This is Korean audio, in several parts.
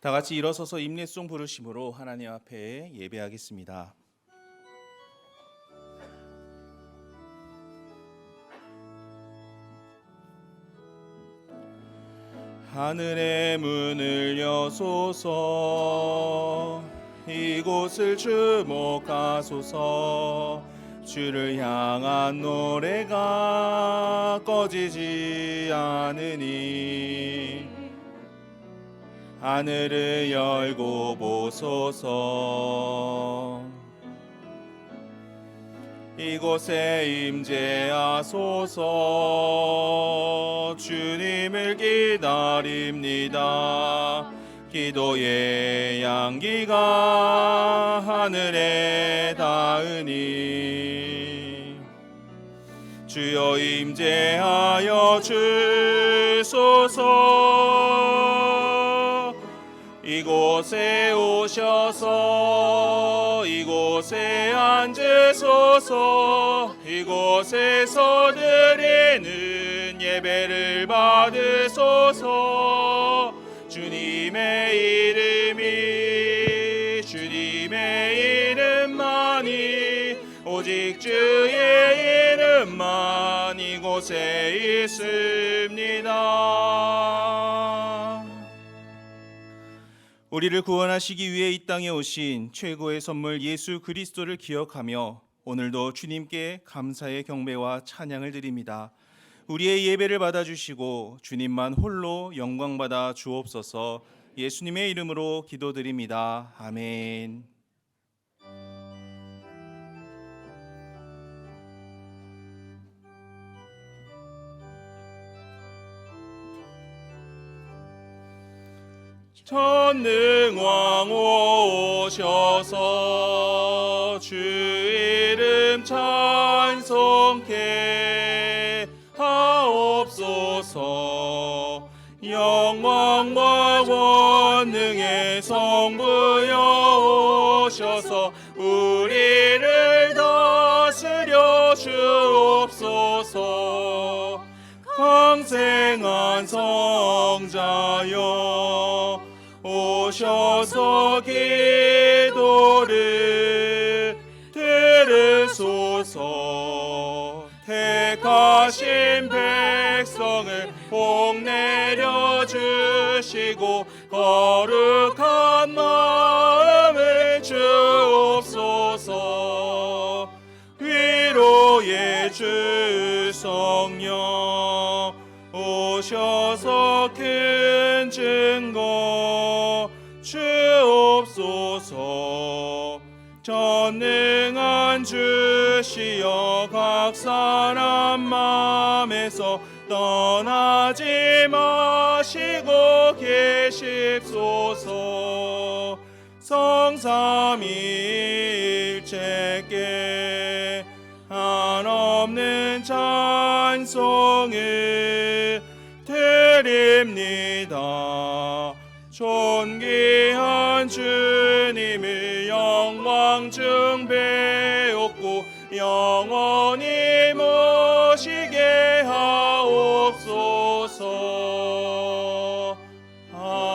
다 같이 일어서서 임례송 부르심으로 하나님 앞에 예배하겠습니다. 하늘의 문을 여소서, 이곳을 주목하소서. 주를 향한 노래가 꺼지지 않으니 하늘을 열고 보소서. 이곳에 임재하소서. 주님을 기다립니다. 기도의 향기가 하늘에 닿으니 주여 임재하여 주소서. 이곳에 오셔서 이곳에 앉으소서. 이곳에서 드리는 예배를 받으소서. 주님의 이름만이 오직 주의 이름만 이곳에 있습니다. 우리를 구원하시기 위해 이 땅에 오신 최고의 선물 예수 그리스도를 기억하며 오늘도 주님께 감사의 경배와 찬양을 드립니다. 우리의 예배를 받아주시고 주님만 홀로 영광받아 주옵소서. 예수님의 이름으로 기도드립니다. 아멘. 전능왕 오셔서 주 이름 찬송케 하옵소서. 영광과 권능의 성부여 오셔서 우리를 다스려 주옵소서. 강생한 성자여 오셔서 기도를 들으소서. 택하신 백성을 복내려 주시고 거룩한 마음을 주옵소서. 위로의 주 성령 오셔서 큰 증거 주옵소서. 전능한 주시여 각 사람 마음에서 떠나지 마시고 계십소서. 성삼위일체께 한없는 찬송을 드립니다. 존귀한 주님을 영광 중배옵고 영원히 모시게 하옵소서. 아멘.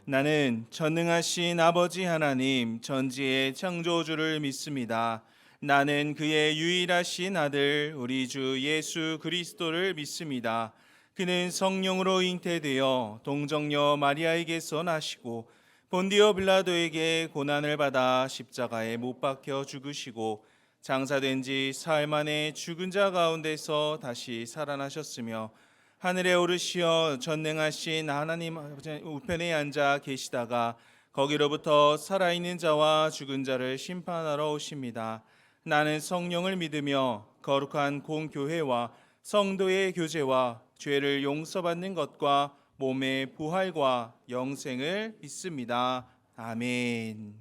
나는 전능하신 아버지 하나님 전지의 창조주를 믿습니다. 나는 그의 유일하신 아들 우리 주 예수 그리스도를 믿습니다. 그는 성령으로 잉태되어 동정녀 마리아에게서 나시고 본디오 빌라도에게 고난을 받아 십자가에 못 박혀 죽으시고 장사된 지 사흘 만에 죽은 자 가운데서 다시 살아나셨으며 하늘에 오르시어 전능하신 하나님 우편에 앉아 계시다가 거기로부터 살아있는 자와 죽은 자를 심판하러 오십니다. 나는 성령을 믿으며 거룩한 공교회와 성도의 교제와 죄를 용서받는 것과 몸의 부활과 영생을 믿습니다. 아멘.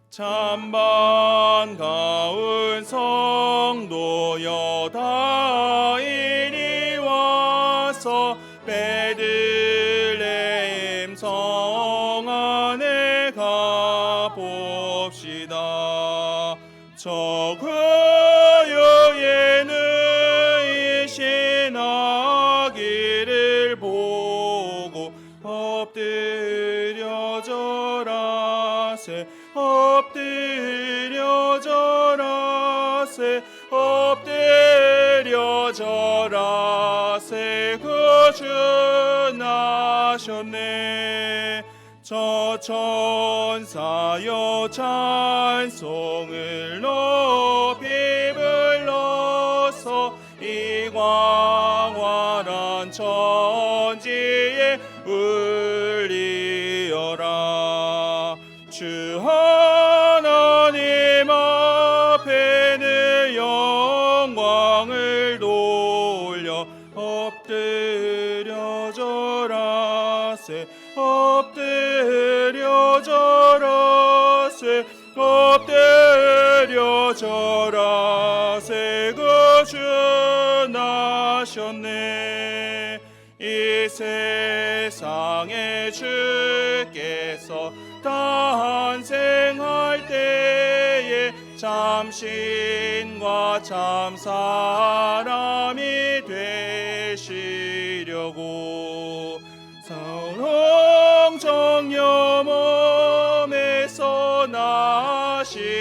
참 반가운 성도여 다 이리 와서 베들레헴 성 안에 엎드려 절하세 엎드려 절하세 엎드려 절하세 구준하셨네. 저 천사여 찬송을 높이 불러서 이 광활한 천지에 울리어라. 주 하나님 앞에는 영광을 돌려 엎드려 절하세 엎드려 절하세 엎드려 절하세 구준하셨네. 이 세상에 주께서 탄생할 때에 참신과 참사람이 되시려고 성정녀 몸에서 나시었으니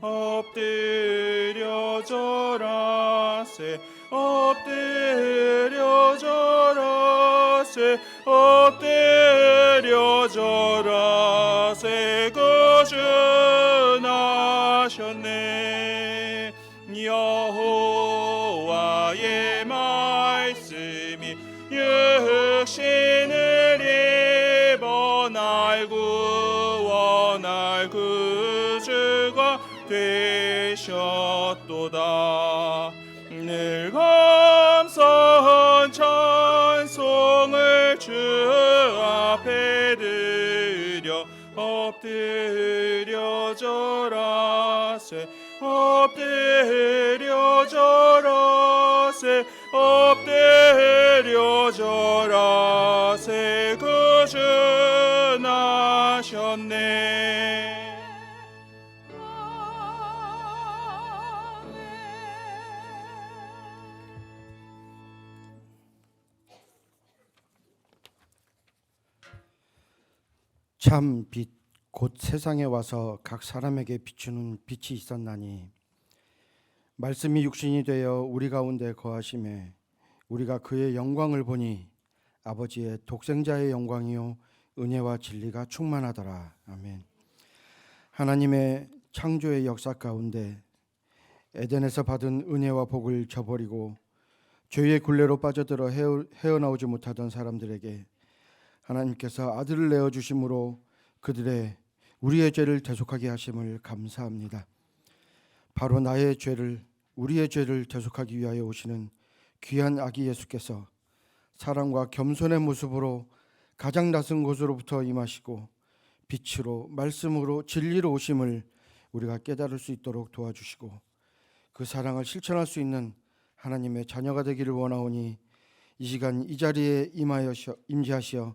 엎드려 절하세 엎드려 절하세 엎드려 절하세 구준하셨네. 여호와의 말씀이 육신을 입어 날 구원할 구주가 되셨도다. 늘 감사한 찬송을 주 앞에 드려 엎드려 절하세 엎드려 절하세 엎드려 절하세 구준하셨네. 참 빛 곧 세상에 와서 각 사람에게 비추는 빛이 있었나니 말씀이 육신이 되어 우리 가운데 거하심에 우리가 그의 영광을 보니 아버지의 독생자의 영광이요 은혜와 진리가 충만하더라. 아멘. 하나님의 창조의 역사 가운데 에덴에서 받은 은혜와 복을 저버리고 죄의 굴레로 빠져들어 헤어나오지 못하던 사람들에게 하나님께서 아들을 내어주심으로 우리의 죄를 대속하게 하심을 감사합니다. 바로 나의 죄를, 우리의 죄를 대속하기 위하여 오시는 귀한 아기 예수께서 사랑과 겸손의 모습으로 가장 낯선 곳으로부터 임하시고 빛으로 말씀으로 진리로 오심을 우리가 깨달을 수 있도록 도와주시고 그 사랑을 실천할 수 있는 하나님의 자녀가 되기를 원하오니 이 시간 이 자리에 임재하시어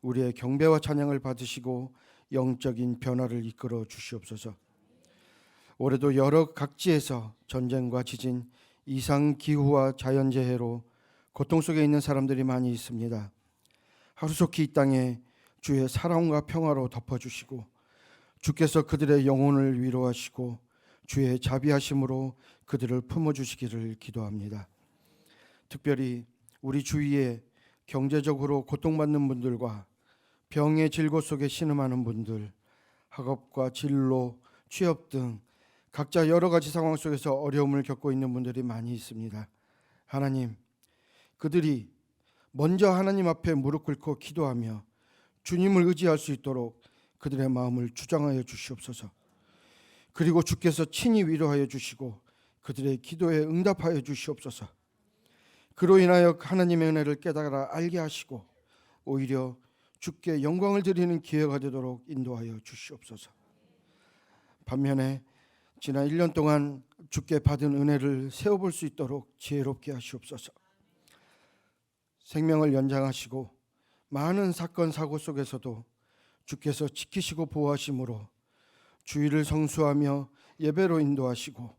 우리의 경배와 찬양을 받으시고 영적인 변화를 이끌어 주시옵소서. 올해도 여러 각지에서 전쟁과 지진, 이상기후와 자연재해로 고통 속에 있는 사람들이 많이 있습니다. 하루속히 이 땅에 주의 사랑과 평화로 덮어주시고 주께서 그들의 영혼을 위로하시고 주의 자비하심으로 그들을 품어주시기를 기도합니다. 특별히 우리 주위에 경제적으로 고통받는 분들과 병의 질고 속에 신음하는 분들, 학업과 진로, 취업 등 각자 여러 가지 상황 속에서 어려움을 겪고 있는 분들이 많이 있습니다. 하나님, 그들이 먼저 하나님 앞에 무릎 꿇고 기도하며 주님을 의지할 수 있도록 그들의 마음을 주장하여 주시옵소서. 그리고 주께서 친히 위로하여 주시고 그들의 기도에 응답하여 주시옵소서. 그로 인하여 하나님의 은혜를 깨달아 알게 하시고 오히려 주께 영광을 드리는 기회가 되도록 인도하여 주시옵소서. 반면에 지난 1년 동안 주께 받은 은혜를 세워볼 수 있도록 지혜롭게 하시옵소서. 생명을 연장하시고 많은 사건 사고 속에서도 주께서 지키시고 보호하심으로 주의를 성수하며 예배로 인도하시고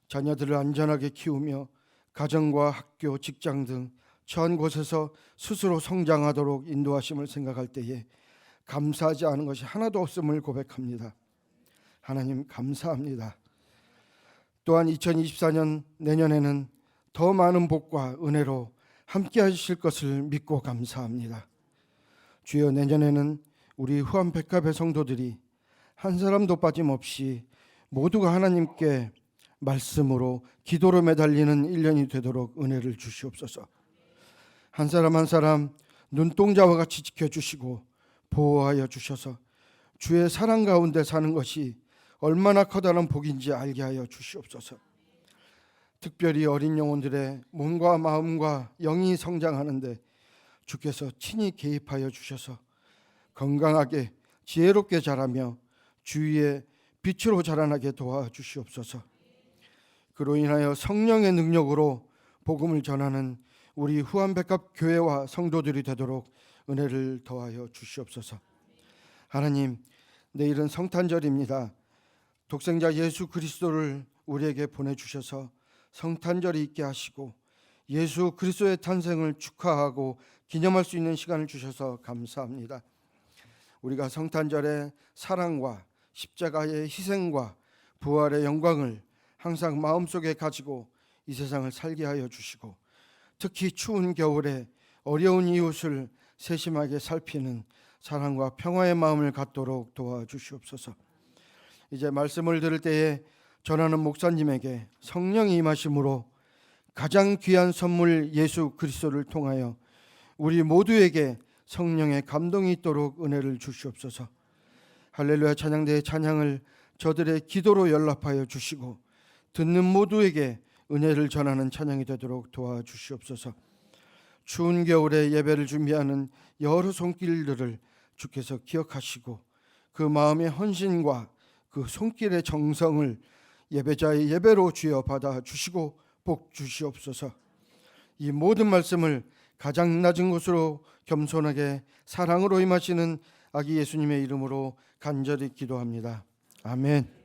자녀들을 안전하게 키우며 가정과 학교, 직장 등 처한 곳에서 스스로 성장하도록 인도하심을 생각할 때에 감사하지 않은 것이 하나도 없음을 고백합니다. 하나님 감사합니다. 또한 2024년 내년에는 더 많은 복과 은혜로 함께 하실 것을 믿고 감사합니다. 주여, 내년에는 우리 후암 백합의 성도들이 한 사람도 빠짐없이 모두가 하나님께 말씀으로 기도로 매달리는 1년이 되도록 은혜를 주시옵소서. 한 사람 한 사람 눈동자와 같이 지켜주시고 보호하여 주셔서 주의 사랑 가운데 사는 것이 얼마나 커다란 복인지 알게 하여 주시옵소서. 특별히 어린 영혼들의 몸과 마음과 영이 성장하는데 주께서 친히 개입하여 주셔서 건강하게 지혜롭게 자라며 주위의 빛으로 자라나게 도와주시옵소서. 그로 인하여 성령의 능력으로 복음을 전하는 우리 후암백합 교회와 성도들이 되도록 은혜를 더하여 주시옵소서. 하나님, 내일은 성탄절입니다. 독생자 예수 그리스도를 우리에게 보내주셔서 성탄절이 있게 하시고 예수 그리스도의 탄생을 축하하고 기념할 수 있는 시간을 주셔서 감사합니다. 우리가 성탄절의 사랑과 십자가의 희생과 부활의 영광을 항상 마음속에 가지고 이 세상을 살게 하여 주시고, 특히 추운 겨울에 어려운 이웃을 세심하게 살피는 사랑과 평화의 마음을 갖도록 도와주시옵소서. 이제 말씀을 들을 때에 전하는 목사님에게 성령이 임하심으로 가장 귀한 선물 예수 그리스도를 통하여 우리 모두에게 성령의 감동이 있도록 은혜를 주시옵소서. 할렐루야 찬양대의 찬양을 저들의 기도로 연락하여 주시고 듣는 모두에게 은혜를 전하는 찬양이 되도록 도와주시옵소서. 추운 겨울에 예배를 준비하는 여러 손길들을 주께서 기억하시고 그 마음의 헌신과 그 손길의 정성을 예배자의 예배로 주여 받아 주시고 복 주시옵소서. 이 모든 말씀을 가장 낮은 곳으로 겸손하게 사랑으로 임하시는 아기 예수님의 이름으로 간절히 기도합니다. 아멘.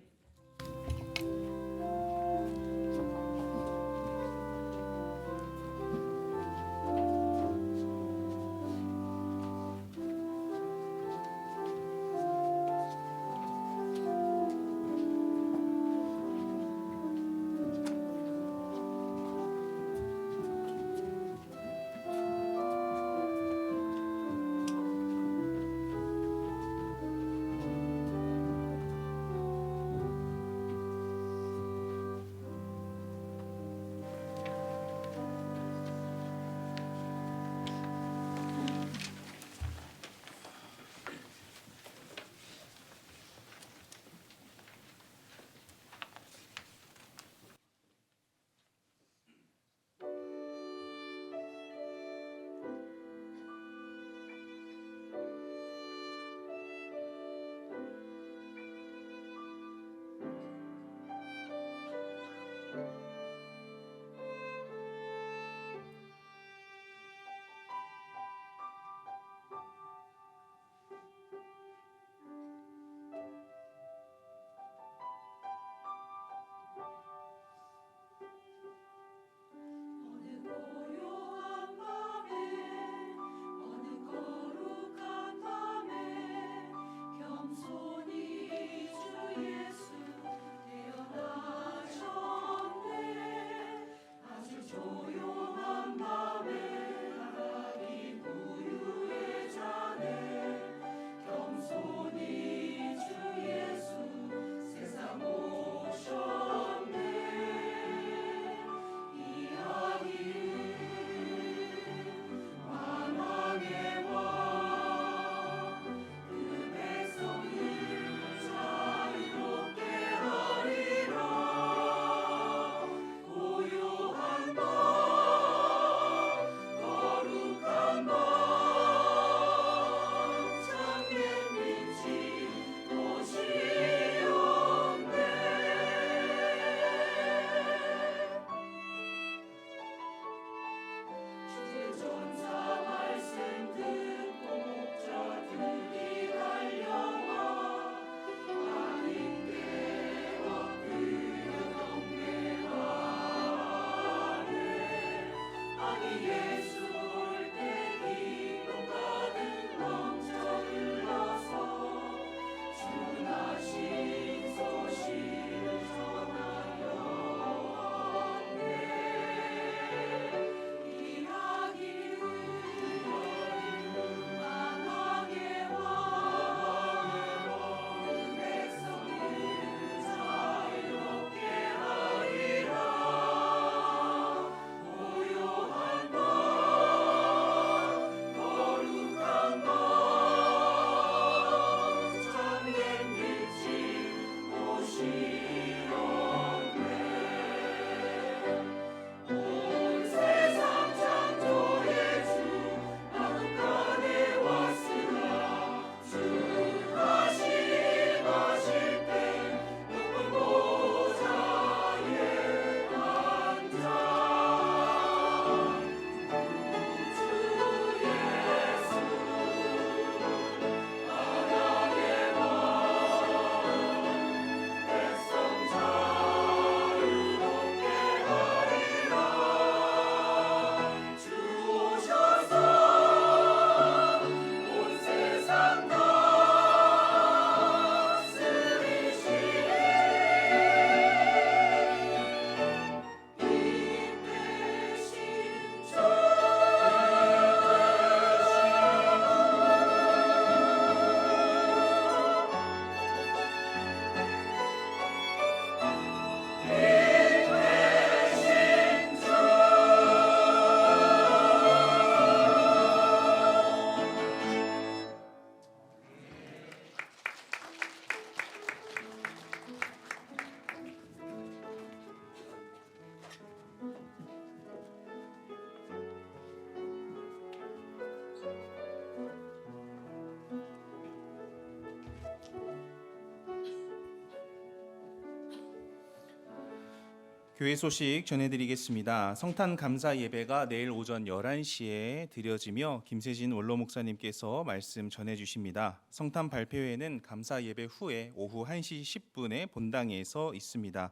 교회 소식 전해드리겠습니다. 성탄 감사 예배가 내일 오전 11시에 드려지며 김세진 원로 목사님께서 말씀 전해주십니다. 성탄 발표회는 감사 예배 후에 오후 1시 10분에 본당에서 있습니다.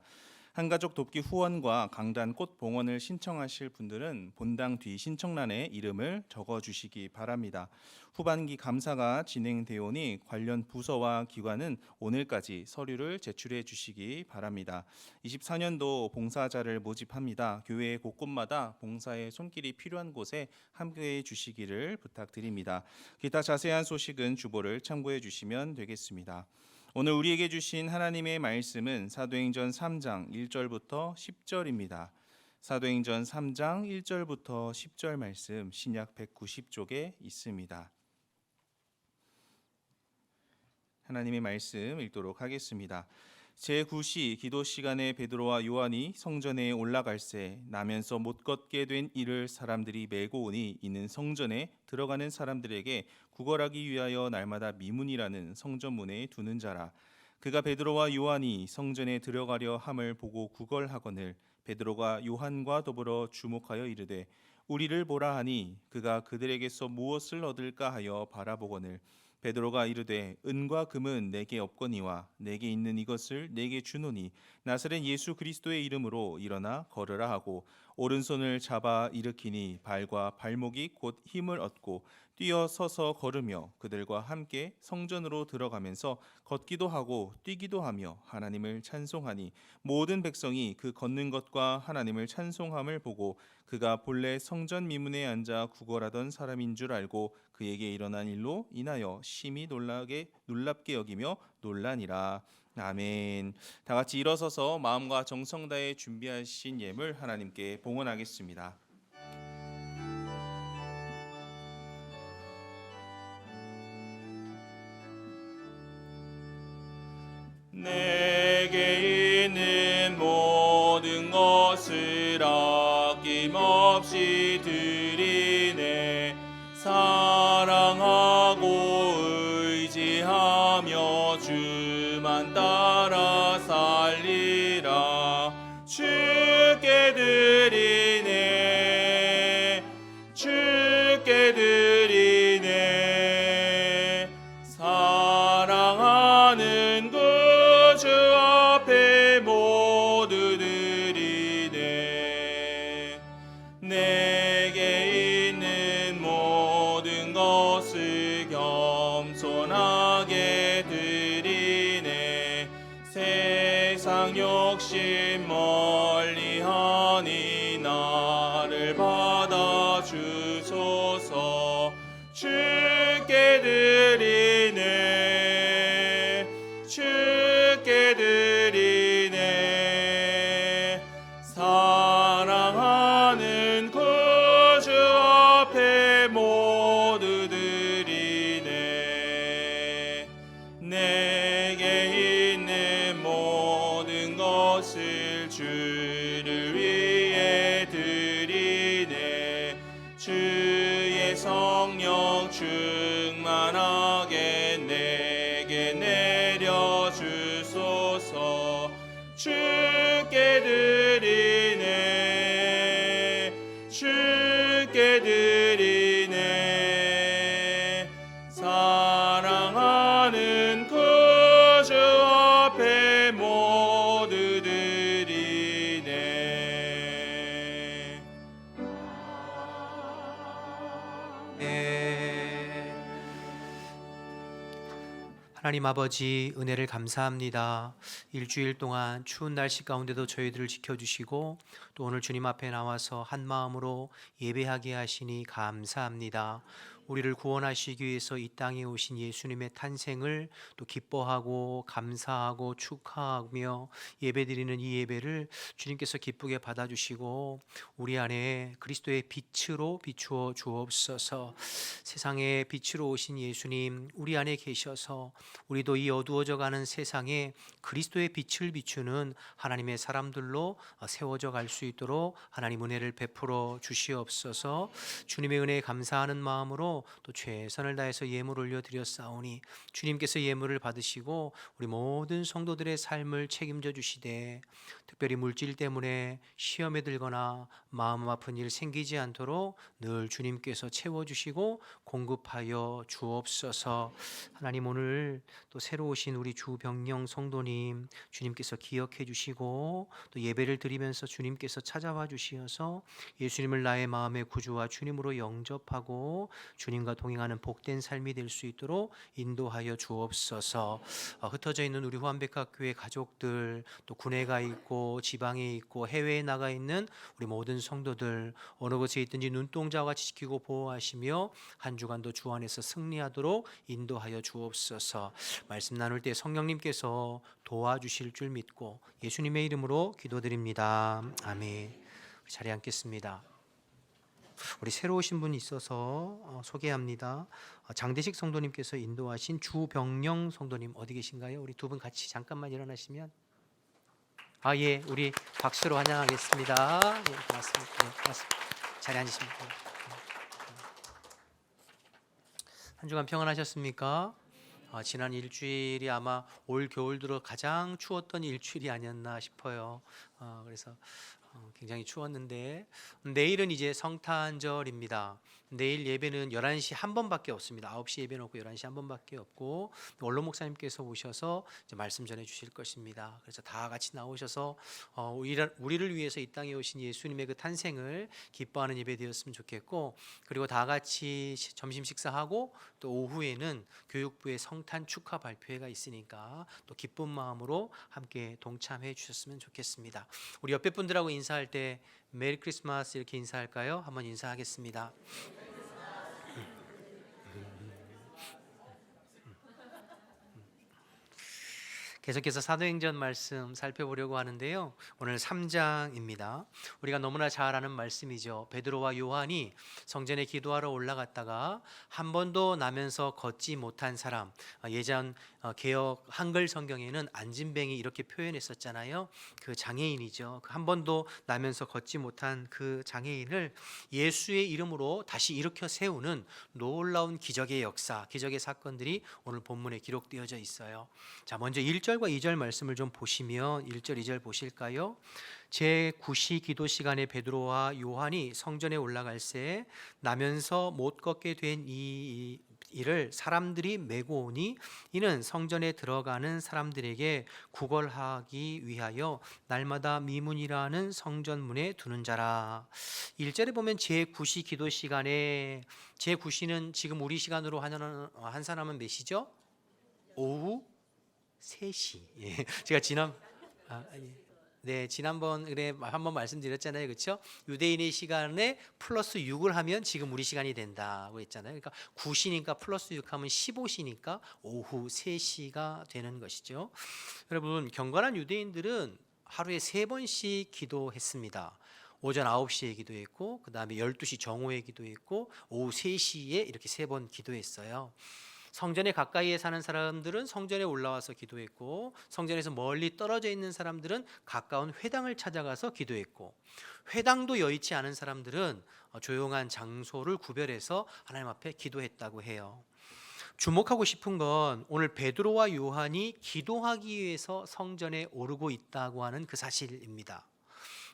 한가족 돕기 후원과 강단 꽃 봉헌을 신청하실 분들은 본당 뒤 신청란에 이름을 적어주시기 바랍니다. 후반기 감사가 진행되오니 관련 부서와 기관은 오늘까지 서류를 제출해 주시기 바랍니다. 24년도 봉사자를 모집합니다. 교회 곳곳마다 봉사의 손길이 필요한 곳에 함께해 주시기를 부탁드립니다. 기타 자세한 소식은 주보를 참고해 주시면 되겠습니다. 오늘 우리에게 주신 하나님의 말씀은 사도행전 3장 1절부터 10절입니다. 사도행전 3장 1절부터 10절 말씀 신약 190쪽에 있습니다. 하나님의 말씀 읽도록 하겠습니다. 제9시 기도 시간에 베드로와 요한이 성전에 올라갈새 나면서 못 걷게 된 이를 사람들이 메고 오니 이는 성전에 들어가는 사람들에게 구걸하기 위하여 날마다 미문이라는 성전문에 두는 자라. 그가 베드로와 요한이 성전에 들어가려 함을 보고 구걸하거늘 베드로가 요한과 더불어 주목하여 이르되 우리를 보라 하니 그가 그들에게서 무엇을 얻을까 하여 바라보거늘 베드로가 이르되 은과 금은 내게 없거니와 내게 있는 이것을 내게 주노니 나사렛 예수 그리스도의 이름으로 일어나 걸으라 하고 오른손을 잡아 일으키니 발과 발목이 곧 힘을 얻고 뛰어 서서 걸으며 그들과 함께 성전으로 들어가면서 걷기도 하고 뛰기도 하며 하나님을 찬송하니 모든 백성이 그 걷는 것과 하나님을 찬송함을 보고 그가 본래 성전 미문에 앉아 구걸하던 사람인 줄 알고 그에게 일어난 일로 인하여 심히 놀랍게 여기며 놀라니라. 아멘. 다 같이 일어서서 마음과 정성 다해 준비하신 예물 하나님께 봉헌하겠습니다. 내게 있는 모든 것을 아낌없이 드리네. 사랑하고 의지하며 주만 따라 살리라. 주께 드리네. 주께 드리네. 사랑하는 구주 앞에 모두 드리네. 내게 있는 모든 것을 겸손하게 드리네. 세상 욕심 멀리하니 나를 받아주소서. 주께 드리네. 주께 드리네. 사랑하는 구주 앞에 모두 드리네. 내게 있는 모든 것을 주님께 하나님 아버지 은혜를 감사합니다. 일주일 동안 추운 날씨 가운데도 저희들을 지켜주시고 또 오늘 주님 앞에 나와서 한 마음으로 예배하게 하시니 감사합니다. 우리를 구원하시기 위해서 이 땅에 오신 예수님의 탄생을 또 기뻐하고 감사하고 축하하며 예배드리는 이 예배를 주님께서 기쁘게 받아주시고 우리 안에 그리스도의 빛으로 비추어 주옵소서. 세상에 빛으로 오신 예수님 우리 안에 계셔서 우리도 이 어두워져 가는 세상에 그리스도의 빛을 비추는 하나님의 사람들로 세워져 갈 수 있도록 하나님 은혜를 베풀어 주시옵소서. 주님의 은혜에 감사하는 마음으로 또 최선을 다해서 예물 올려드렸사오니 주님께서 예물을 받으시고 우리 모든 성도들의 삶을 책임져 주시되 특별히 물질 때문에 시험에 들거나 마음 아픈 일 생기지 않도록 늘 주님께서 채워주시고 공급하여 주옵소서. 하나님 오늘 또 새로 오신 우리 주병영 성도님 주님께서 기억해 주시고 또 예배를 드리면서 주님께서 찾아와 주시어서 예수님을 나의 마음의 구주와 주님으로 영접하고 주님과 동행하는 복된 삶이 될 수 있도록 인도하여 주옵소서. 흩어져 있는 우리 후한백학교회 가족들 또 군에 가 있고 지방에 있고 해외에 나가 있는 우리 모든 성도들 어느 곳에 있든지 눈동자와 같이 지키고 보호하시며 한 주간도 주 안에서 승리하도록 인도하여 주옵소서. 말씀 나눌 때 성령님께서 도와주실 줄 믿고 예수님의 이름으로 기도드립니다. 아멘. 우리 자리에 앉겠습니다. 우리 새로 오신 분이 있어서 소개합니다. 장대식 성도님께서 인도하신 주병영 성도님 어디 계신가요? 우리 두 분 같이 잠깐만 일어나시면 예, 우리 박수로 환영하겠습니다. 예, 고맙습니다. 예, 고맙습니다. 자리에 앉으십니다. 한 주간 평안하셨습니까? 지난 일주일이 아마 올 겨울 들어 가장 추웠던 일주일이 아니었나 싶어요. 그래서 굉장히 추웠는데 내일은 이제 성탄절입니다. 내일 예배는 11시 한 번밖에 없습니다. 9시 예배는 없고 11시 한 번밖에 없고 원로 목사님께서 오셔서 이제 말씀 전해 주실 것입니다. 그래서 다 같이 나오셔서 우리를 위해서 이 땅에 오신 예수님의 그 탄생을 기뻐하는 예배 되었으면 좋겠고 그리고 다 같이 점심 식사하고 또 오후에는 교육부의 성탄 축하 발표회가 있으니까 또 기쁜 마음으로 함께 동참해 주셨으면 좋겠습니다. 우리 옆에 분들하고 인사할 때 메리 크리스마스 이렇게 인사할까요? 한번 인사하겠습니다. 계속해서 사도행전 말씀 살펴보려고 하는데요. 오늘 3장입니다. 우리가 너무나 잘 아는 말씀이죠. 베드로와 요한이 성전에 기도하러 올라갔다가 한 번도 나면서 걷지 못한 사람, 예전 개역 한글 성경에는 안진뱅이 이렇게 표현했었잖아요. 그 장애인이죠. 한 번도 나면서 걷지 못한 그 장애인을 예수의 이름으로 다시 일으켜 세우는 놀라운 기적의 역사, 기적의 사건들이 오늘 본문에 기록되어져 있어요. 자, 먼저 1절과 2절 말씀을 좀 보시면 1절, 2절 보실까요? 제9시 기도 시간에 베드로와 요한이 성전에 올라갈새 나면서 못 걷게 된 이를 사람들이 메고 오니 이는 성전에 들어가는 사람들에게 구걸하기 위하여 날마다 미문이라는 성전문에 두는 자라. 1절에 보면 제9시 기도 시간에 제9시는 지금 우리 시간으로 한 사람은 몇 시죠? 오후 3시. 예. 제가 지난번에 한번 말씀드렸잖아요. 그렇죠? 유대인의 시간에 플러스 6을 하면 지금 우리 시간이 된다고 했잖아요. 그러니까 9시니까 플러스 6 하면 15시니까 오후 3시가 되는 것이죠. 여러분, 경건한 유대인들은 하루에 3번씩 기도했습니다. 오전 9시에 기도했고 그 다음에 12시 정오에 기도했고 오후 3시에 이렇게 3번 기도했어요. 성전에 가까이에 사는 사람들은 성전에 올라와서 기도했고 성전에서 멀리 떨어져 있는 사람들은 가까운 회당을 찾아가서 기도했고 회당도 여의치 않은 사람들은 조용한 장소를 구별해서 하나님 앞에 기도했다고 해요. 주목하고 싶은 건 오늘 베드로와 요한이 기도하기 위해서 성전에 오르고 있다고 하는 그 사실입니다.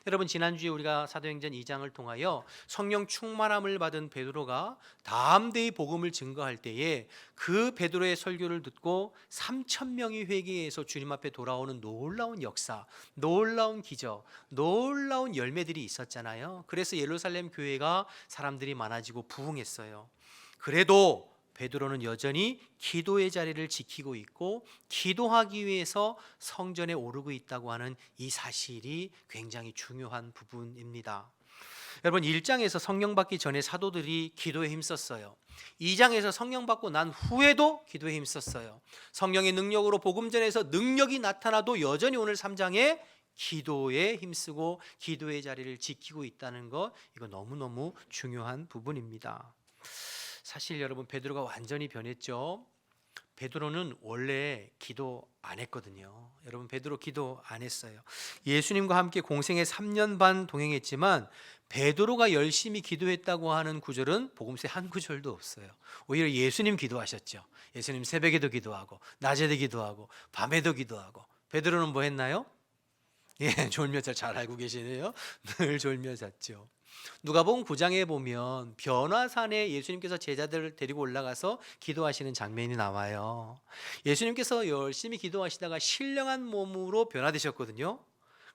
여러분, 지난주에 우리가 사도행전 2장을 통하여 성령 충만함을 받은 베드로가 담대히 복음을 증거할 때에 그 베드로의 설교를 듣고 3,000명이 회개해서 주님 앞에 돌아오는 놀라운 역사, 놀라운 기적, 놀라운 열매들이 있었잖아요. 그래서 예루살렘 교회가 사람들이 많아지고 부흥했어요. 그래도 베드로는 여전히 기도의 자리를 지키고 있고 기도하기 위해서 성전에 오르고 있다고 하는 이 사실이 굉장히 중요한 부분입니다. 여러분 1장에서 성령 받기 전에 사도들이 기도에 힘썼어요. 2장에서 성령 받고 난 후에도 기도에 힘썼어요. 성령의 능력으로 복음 전에서 능력이 나타나도 여전히 오늘 3장에 기도에 힘쓰고 기도의 자리를 지키고 있다는 것, 이거 너무너무 중요한 부분입니다. 사실 여러분 베드로가 완전히 변했죠. 베드로는 원래 기도 안 했거든요. 여러분 베드로 기도 안 했어요. 예수님과 함께 공생애 3년 반 동행했지만 베드로가 열심히 기도했다고 하는 구절은 복음서에 한 구절도 없어요. 오히려 예수님 기도하셨죠. 예수님 새벽에도 기도하고 낮에도 기도하고 밤에도 기도하고. 베드로는 뭐 했나요? 졸며 잘 알고 계시네요. 늘 졸며 잤죠. 누가복음 9장에 보면 변화산에 예수님께서 제자들을 데리고 올라가서 기도하시는 장면이 나와요. 예수님께서 열심히 기도하시다가 신령한 몸으로 변화되셨거든요.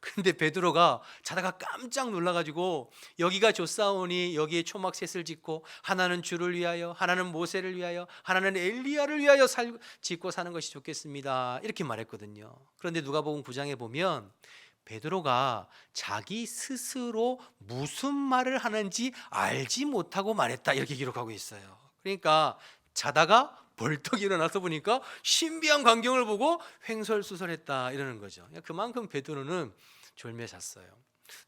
근데 베드로가 자다가 깜짝 놀라가지고 여기가 조사오니 여기에 초막셋을 짓고 하나는 주를 위하여 하나는 모세를 위하여 하나는 엘리야를 위하여 짓고 사는 것이 좋겠습니다, 이렇게 말했거든요. 그런데 누가복음 9장에 보면 베드로가 자기 스스로 무슨 말을 하는지 알지 못하고 말했다, 이렇게 기록하고 있어요. 그러니까 자다가 벌떡 일어나서 보니까 신비한 광경을 보고 횡설수설했다, 이러는 거죠. 그만큼 베드로는 졸며 잤어요.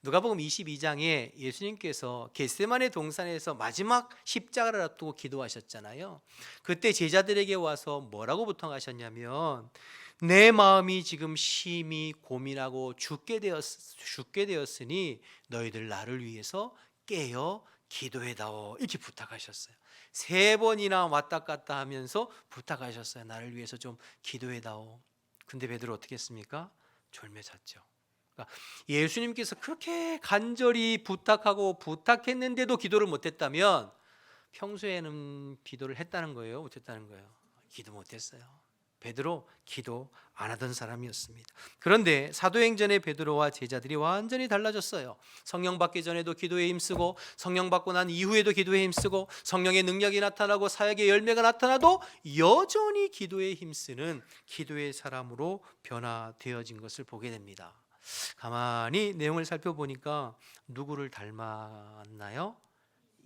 누가복음 22장에 예수님께서 겟세마네 동산에서 마지막 십자가를 앞두고 기도하셨잖아요. 그때 제자들에게 와서 뭐라고 부탁하셨냐면, 내 마음이 지금 심히 고민하고 죽게 되었으니 너희들 나를 위해서 깨어 기도해다오, 이렇게 부탁하셨어요. 3번이나 왔다 갔다 하면서 부탁하셨어요. 나를 위해서 좀 기도해다오. 근데 베드로 어떻게 했습니까? 졸며 잤죠. 그러니까 예수님께서 그렇게 간절히 부탁하고 부탁했는데도 기도를 못했다면 평소에는 기도를 했다는 거예요, 못했다는 거예요? 기도 못했어요. 베드로 기도 안 하던 사람이었습니다. 그런데 사도행전의 베드로와 제자들이 완전히 달라졌어요. 성령 받기 전에도 기도에 힘쓰고 성령 받고 난 이후에도 기도에 힘쓰고 성령의 능력이 나타나고 사역의 열매가 나타나도 여전히 기도에 힘쓰는 기도의 사람으로 변화되어진 것을 보게 됩니다. 가만히 내용을 살펴보니까 누구를 닮았나요?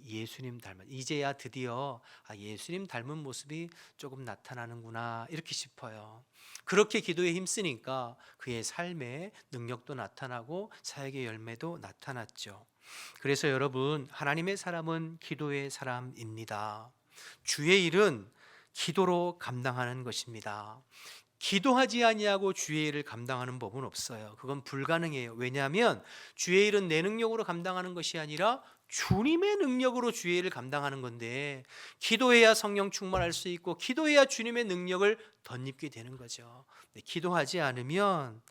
예수님 닮은, 이제야 드디어 예수님 닮은 모습이 조금 나타나는구나, 이렇게 싶어요. 그렇게 기도에 힘쓰니까 그의 삶에 능력도 나타나고 사역의 열매도 나타났죠. 그래서 여러분, 하나님의 사람은 기도의 사람입니다. 주의 일은 기도로 감당하는 것입니다. 기도하지 아니하고 주의 일을 감당하는 법은 없어요. 그건 불가능해요. 왜냐하면 주의 일은 내 능력으로 감당하는 것이 아니라 주님의 능력으로 주의 일을 감당하는 건데, 기도해야 성령 충만할 수 있고 기도해야 주님의 능력을 덧입게 되는 거죠. 기도하지 않으면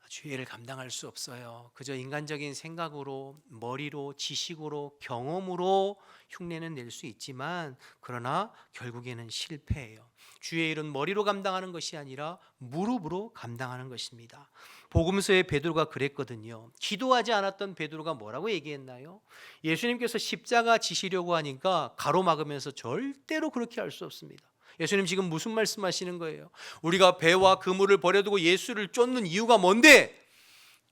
주의 일을 감당할 수 없어요. 그저 인간적인 생각으로, 머리로, 지식으로, 경험으로 흉내는 낼 수 있지만 그러나 결국에는 실패해요. 주의 일은 머리로 감당하는 것이 아니라 무릎으로 감당하는 것입니다. 복음서에 베드로가 그랬거든요. 기도하지 않았던 베드로가 뭐라고 얘기했나요? 예수님께서 십자가 지시려고 하니까 가로막으면서 절대로 그렇게 할 수 없습니다. 예수님 지금 무슨 말씀하시는 거예요? 우리가 배와 그물을 버려두고 예수를 쫓는 이유가 뭔데?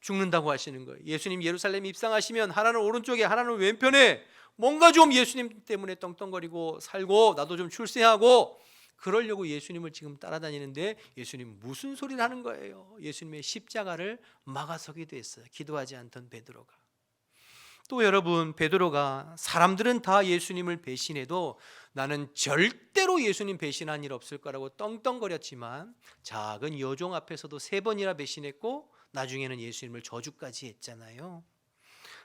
죽는다고 하시는 거예요. 예수님 예루살렘 입성하시면 하나는 오른쪽에 하나는 왼편에 뭔가 좀 예수님 때문에 떵떵거리고 살고 나도 좀 출세하고 그러려고 예수님을 지금 따라다니는데 예수님 무슨 소리를 하는 거예요? 예수님의 십자가를 막아서게 됐어요. 기도하지 않던 베드로가. 또 여러분, 베드로가 사람들은 다 예수님을 배신해도 나는 절대로 예수님 배신한 일 없을 거라고 떵떵거렸지만 작은 여종 앞에서도 3번이나 배신했고 나중에는 예수님을 저주까지 했잖아요.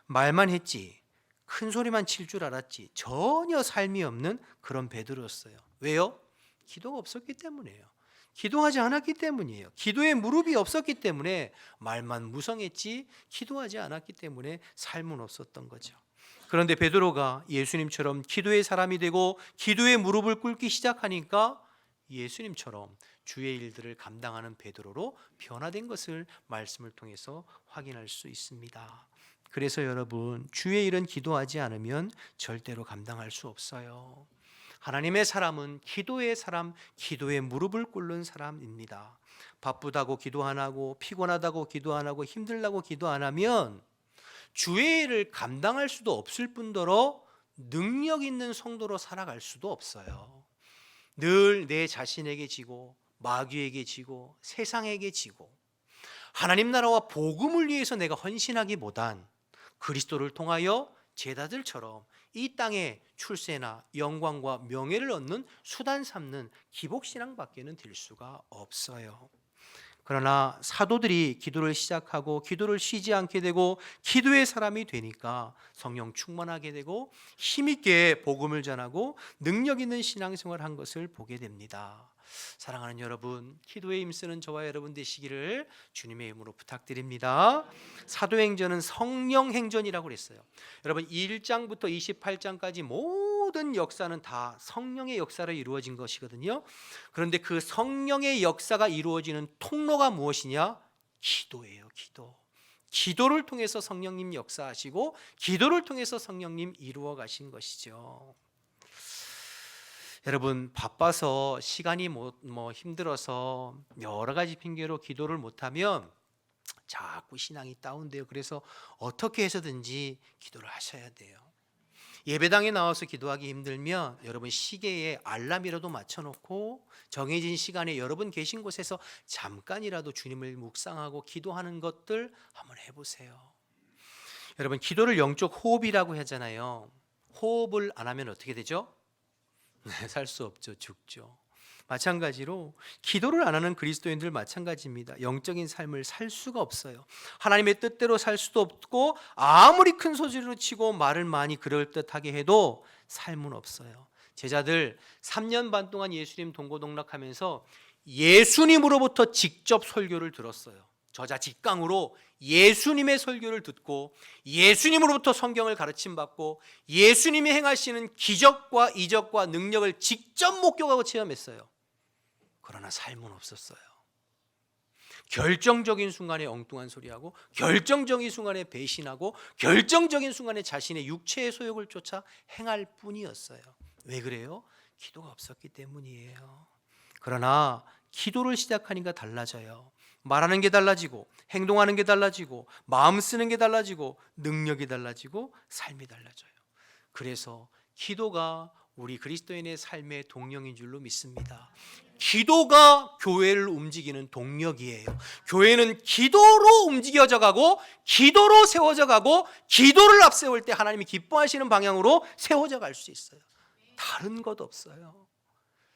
말만 했지, 큰 소리만 칠 줄 알았지 전혀 삶이 없는 그런 베드로였어요. 왜요? 기도가 없었기 때문이에요. 기도하지 않았기 때문이에요. 기도에 무릎이 없었기 때문에 말만 무성했지 기도하지 않았기 때문에 삶은 없었던 거죠. 그런데 베드로가 예수님처럼 기도의 사람이 되고 기도의 무릎을 꿇기 시작하니까 예수님처럼 주의 일들을 감당하는 베드로로 변화된 것을 말씀을 통해서 확인할 수 있습니다. 그래서 여러분, 주의 일은 기도하지 않으면 절대로 감당할 수 없어요. 하나님의 사람은 기도의 사람, 기도의 무릎을 꿇는 사람입니다. 바쁘다고 기도 안 하고 피곤하다고 기도 안 하고 힘들다고 기도 안 하면 주의 일을 감당할 수도 없을 뿐더러 능력 있는 성도로 살아갈 수도 없어요. 늘 내 자신에게 지고 마귀에게 지고 세상에게 지고 하나님 나라와 복음을 위해서 내가 헌신하기보단 그리스도를 통하여 제자들처럼 이 땅에 출세나 영광과 명예를 얻는 수단 삼는 기복신앙밖에는 될 수가 없어요. 그러나 사도들이 기도를 시작하고 기도를 쉬지 않게 되고 기도의 사람이 되니까 성령 충만하게 되고 힘있게 복음을 전하고 능력 있는 신앙생활을 한 것을 보게 됩니다. 사랑하는 여러분, 기도에 힘쓰는 저와 여러분 되시기를 주님의 이름으로 부탁드립니다. 사도행전은 성령행전이라고 그랬어요. 여러분 1장부터 28장까지 모든 역사는 다 성령의 역사로 이루어진 것이거든요. 그런데 그 성령의 역사가 이루어지는 통로가 무엇이냐? 기도예요. 기도를 통해서 성령님 역사하시고 기도를 통해서 성령님 이루어 가신 것이죠. 여러분 바빠서 시간이 힘들어서 여러 가지 핑계로 기도를 못하면 자꾸 신앙이 다운돼요. 그래서 어떻게 해서든지 기도를 하셔야 돼요. 예배당에 나와서 기도하기 힘들면 여러분 시계에 알람이라도 맞춰놓고 정해진 시간에 여러분 계신 곳에서 잠깐이라도 주님을 묵상하고 기도하는 것들 한번 해보세요. 여러분 기도를 영적 호흡이라고 하잖아요. 호흡을 안 하면 어떻게 되죠? 살 수 없죠. 죽죠. 마찬가지로 기도를 안 하는 그리스도인들 마찬가지입니다. 영적인 삶을 살 수가 없어요. 하나님의 뜻대로 살 수도 없고 아무리 큰 소리로 치고 말을 많이 그럴듯하게 해도 삶은 없어요. 제자들 3년 반 동안 예수님 동고동락하면서 예수님으로부터 직접 설교를 들었어요. 저자직강으로 예수님의 설교를 듣고 예수님으로부터 성경을 가르침받고 예수님이 행하시는 기적과 이적과 능력을 직접 목격하고 체험했어요. 그러나 삶은 없었어요. 결정적인 순간에 엉뚱한 소리하고 결정적인 순간에 배신하고 결정적인 순간에 자신의 육체의 소욕을 쫓아 행할 뿐이었어요. 왜 그래요? 기도가 없었기 때문이에요. 그러나 기도를 시작하니까 달라져요. 말하는 게 달라지고 행동하는 게 달라지고 마음 쓰는 게 달라지고 능력이 달라지고 삶이 달라져요. 그래서 기도가 우리 그리스도인의 삶의 동력인 줄로 믿습니다. 기도가 교회를 움직이는 동력이에요. 교회는 기도로 움직여져 가고 기도로 세워져 가고 기도를 앞세울 때 하나님이 기뻐하시는 방향으로 세워져 갈 수 있어요. 다른 것 없어요.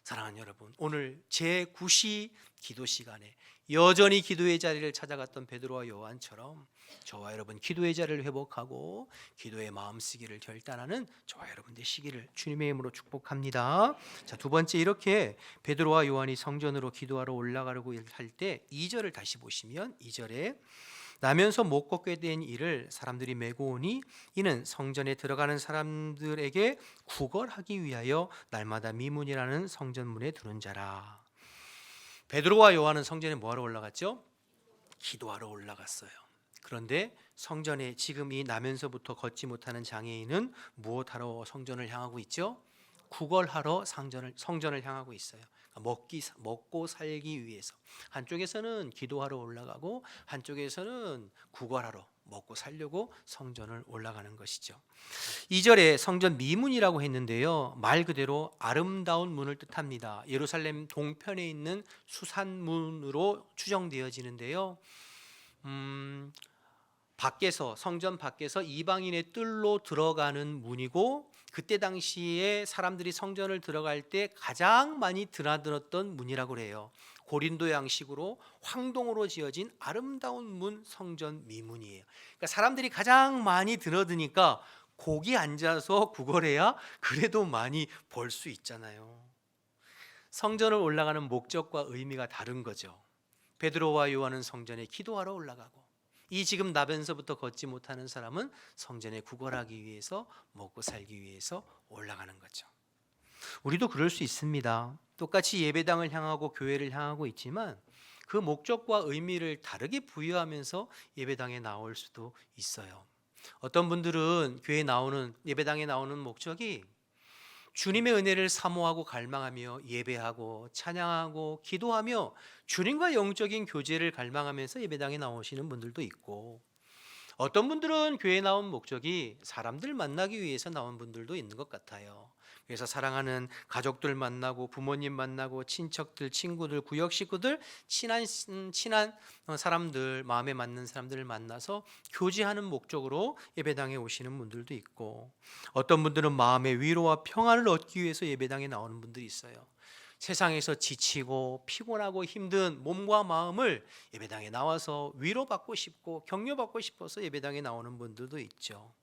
사랑하는 여러분, 오늘 제9시 기도 시간에 여전히 기도의 자리를 찾아갔던 베드로와 요한처럼 저와 여러분 기도의 자리를 회복하고 기도의 마음 쓰기를 결단하는 저와 여러분 되시기를 주님의 이름으로 축복합니다. 자, 두 번째, 이렇게 베드로와 요한이 성전으로 기도하러 올라가려고 할 때 2절을 다시 보시면 2절에 나면서 못 걷게 된 이를 사람들이 메고 오니 이는 성전에 들어가는 사람들에게 구걸하기 위하여 날마다 미문이라는 성전문에 두는 자라. 베드로와 요한은 성전에 뭐하러 올라갔죠? 기도하러 올라갔어요. 그런데 성전에 지금 이 나면서부터 걷지 못하는 장애인은 무엇하러 성전을 향하고 있죠? 구걸하러 성전을 향하고 있어요. 먹고 살기 위해서. 한쪽에서는 기도하러 올라가고 한쪽에서는 구걸하러 먹고 살려고 성전을 올라가는 것이죠. 2절에 성전 미문이라고 했는데요, 말 그대로 아름다운 문을 뜻합니다. 예루살렘 동편에 있는 수산문으로 추정되어지는데요, 밖에서, 성전 밖에서 이방인의 뜰로 들어가는 문이고, 그때 당시에 사람들이 성전을 들어갈 때 가장 많이 드나들었던 문이라고 해요. 고린도 양식으로 황동으로 지어진 아름다운 문, 성전 미문이에요. 그러니까 사람들이 가장 많이 드나드니까 거기 앉아서 구걸해야 그래도 많이 벌 수 있잖아요. 성전을 올라가는 목적과 의미가 다른 거죠. 베드로와 요한은 성전에 기도하러 올라가고, 이 지금 나변서부터 걷지 못하는 사람은 성전에 구걸하기 위해서, 먹고 살기 위해서 올라가는 거죠. 우리도 그럴 수 있습니다. 똑같이 예배당을 향하고 교회를 향하고 있지만 그 목적과 의미를 다르게 부여하면서 예배당에 나올 수도 있어요. 어떤 분들은 예배당에 나오는 목적이 주님의 은혜를 사모하고 갈망하며 예배하고 찬양하고 기도하며 주님과 영적인 교제를 갈망하면서 예배당에 나오시는 분들도 있고, 어떤 분들은 교회에 나온 목적이 사람들 만나기 위해서 나온 분들도 있는 것 같아요. 그래서 사랑하는 가족들 만나고 부모님 만나고 친척들, 친구들, 구역 식구들, 친한 사람들, 마음에 맞는 사람들을 만나서 교제하는 목적으로 예배당에 오시는 분들도 있고, 어떤 분들은 마음의 위로와 평안을 얻기 위해서 예배당에 나오는 분들이 있어요. 세상에서 지치고 피곤하고 힘든 몸과 마음을 예배당에 나와서 위로받고 싶고 격려받고 싶어서 예배당에 나오는 분들도 있죠.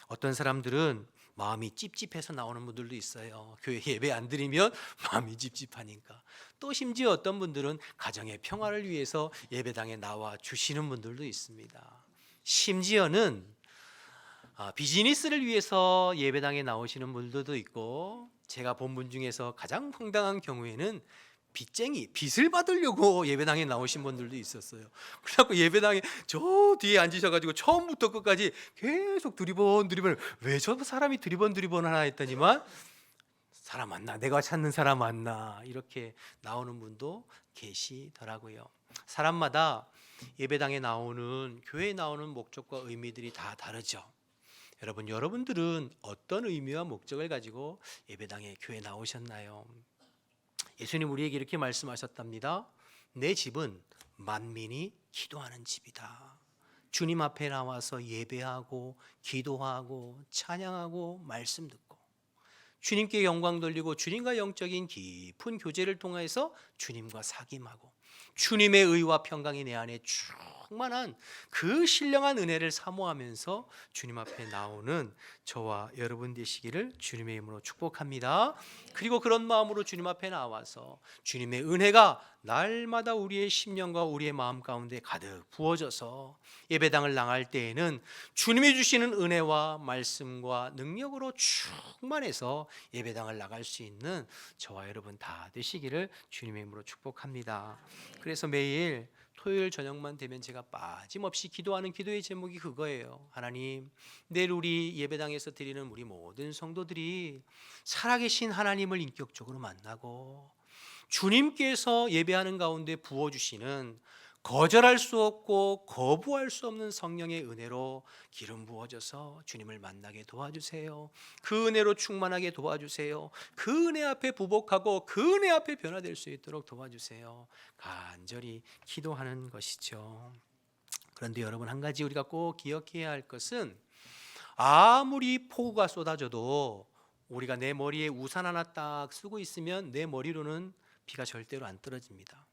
어떤 사람들은 마음이 찝찝해서 나오는 분들도 있어요. 교회 예배 안 드리면 마음이 찝찝하니까. 또 심지어 어떤 분들은 가정의 평화를 위해서 예배당에 나와 주시는 분들도 있습니다. 심지어는 비즈니스를 위해서 예배당에 나오시는 분들도 있고, 제가 본 분 중에서 가장 황당한 경우에는 빚을 받으려고 예배당에 나오신 분들도 있었어요. 그래갖고 예배당에 저 뒤에 앉으셔가지고 처음부터 끝까지 계속 두리번 왜 저 사람이 두리번 하나 했더니만, 사람 만나, 내가 찾는 사람 만나, 이렇게 나오는 분도 계시더라고요. 사람마다 예배당에 나오는, 교회에 나오는 목적과 의미들이 다 다르죠. 여러분들은 어떤 의미와 목적을 가지고 예배당에 교회에 나오셨나요? 예수님 우리에게 이렇게 말씀하셨답니다. 내 집은 만민이 기도하는 집이다. 주님 앞에 나와서 예배하고 기도하고 찬양하고 말씀 듣고 주님께 영광 돌리고 주님과 영적인 깊은 교제를 통해서 주님과 사귐하고 주님의 의와 평강이 내 안에 충만한 그 신령한 은혜를 사모하면서 주님 앞에 나오는 저와 여러분 되시기를 주님의 이름으로 축복합니다. 그리고 그런 마음으로 주님 앞에 나와서 주님의 은혜가 날마다 우리의 심령과 우리의 마음 가운데 가득 부어져서 예배당을 나갈 때에는 주님이 주시는 은혜와 말씀과 능력으로 충만해서 예배당을 나갈 수 있는 저와 여러분 다 되시기를 주님의 이름으로 축복합니다. 그래서 매일 토요일 저녁만 되면 제가 빠짐없이 기도하는 기도의 제목이 그거예요. 하나님, 내일 우리 예배당에서 드리는 우리 모든 성도들이 살아계신 하나님을 인격적으로 만나고 주님께서 예배하는 가운데 부어주시는 거절할 수 없고 거부할 수 없는 성령의 은혜로 기름 부어져서 주님을 만나게 도와주세요. 그 은혜로 충만하게 도와주세요. 그 은혜 앞에 부복하고 그 은혜 앞에 변화될 수 있도록 도와주세요. 간절히 기도하는 것이죠. 그런데 여러분, 한 가지 우리가 꼭 기억해야 할 것은, 아무리 폭우가 쏟아져도 우리가 내 머리에 우산 하나 딱 쓰고 있으면 내 머리로는 비가 절대로 안 떨어집니다.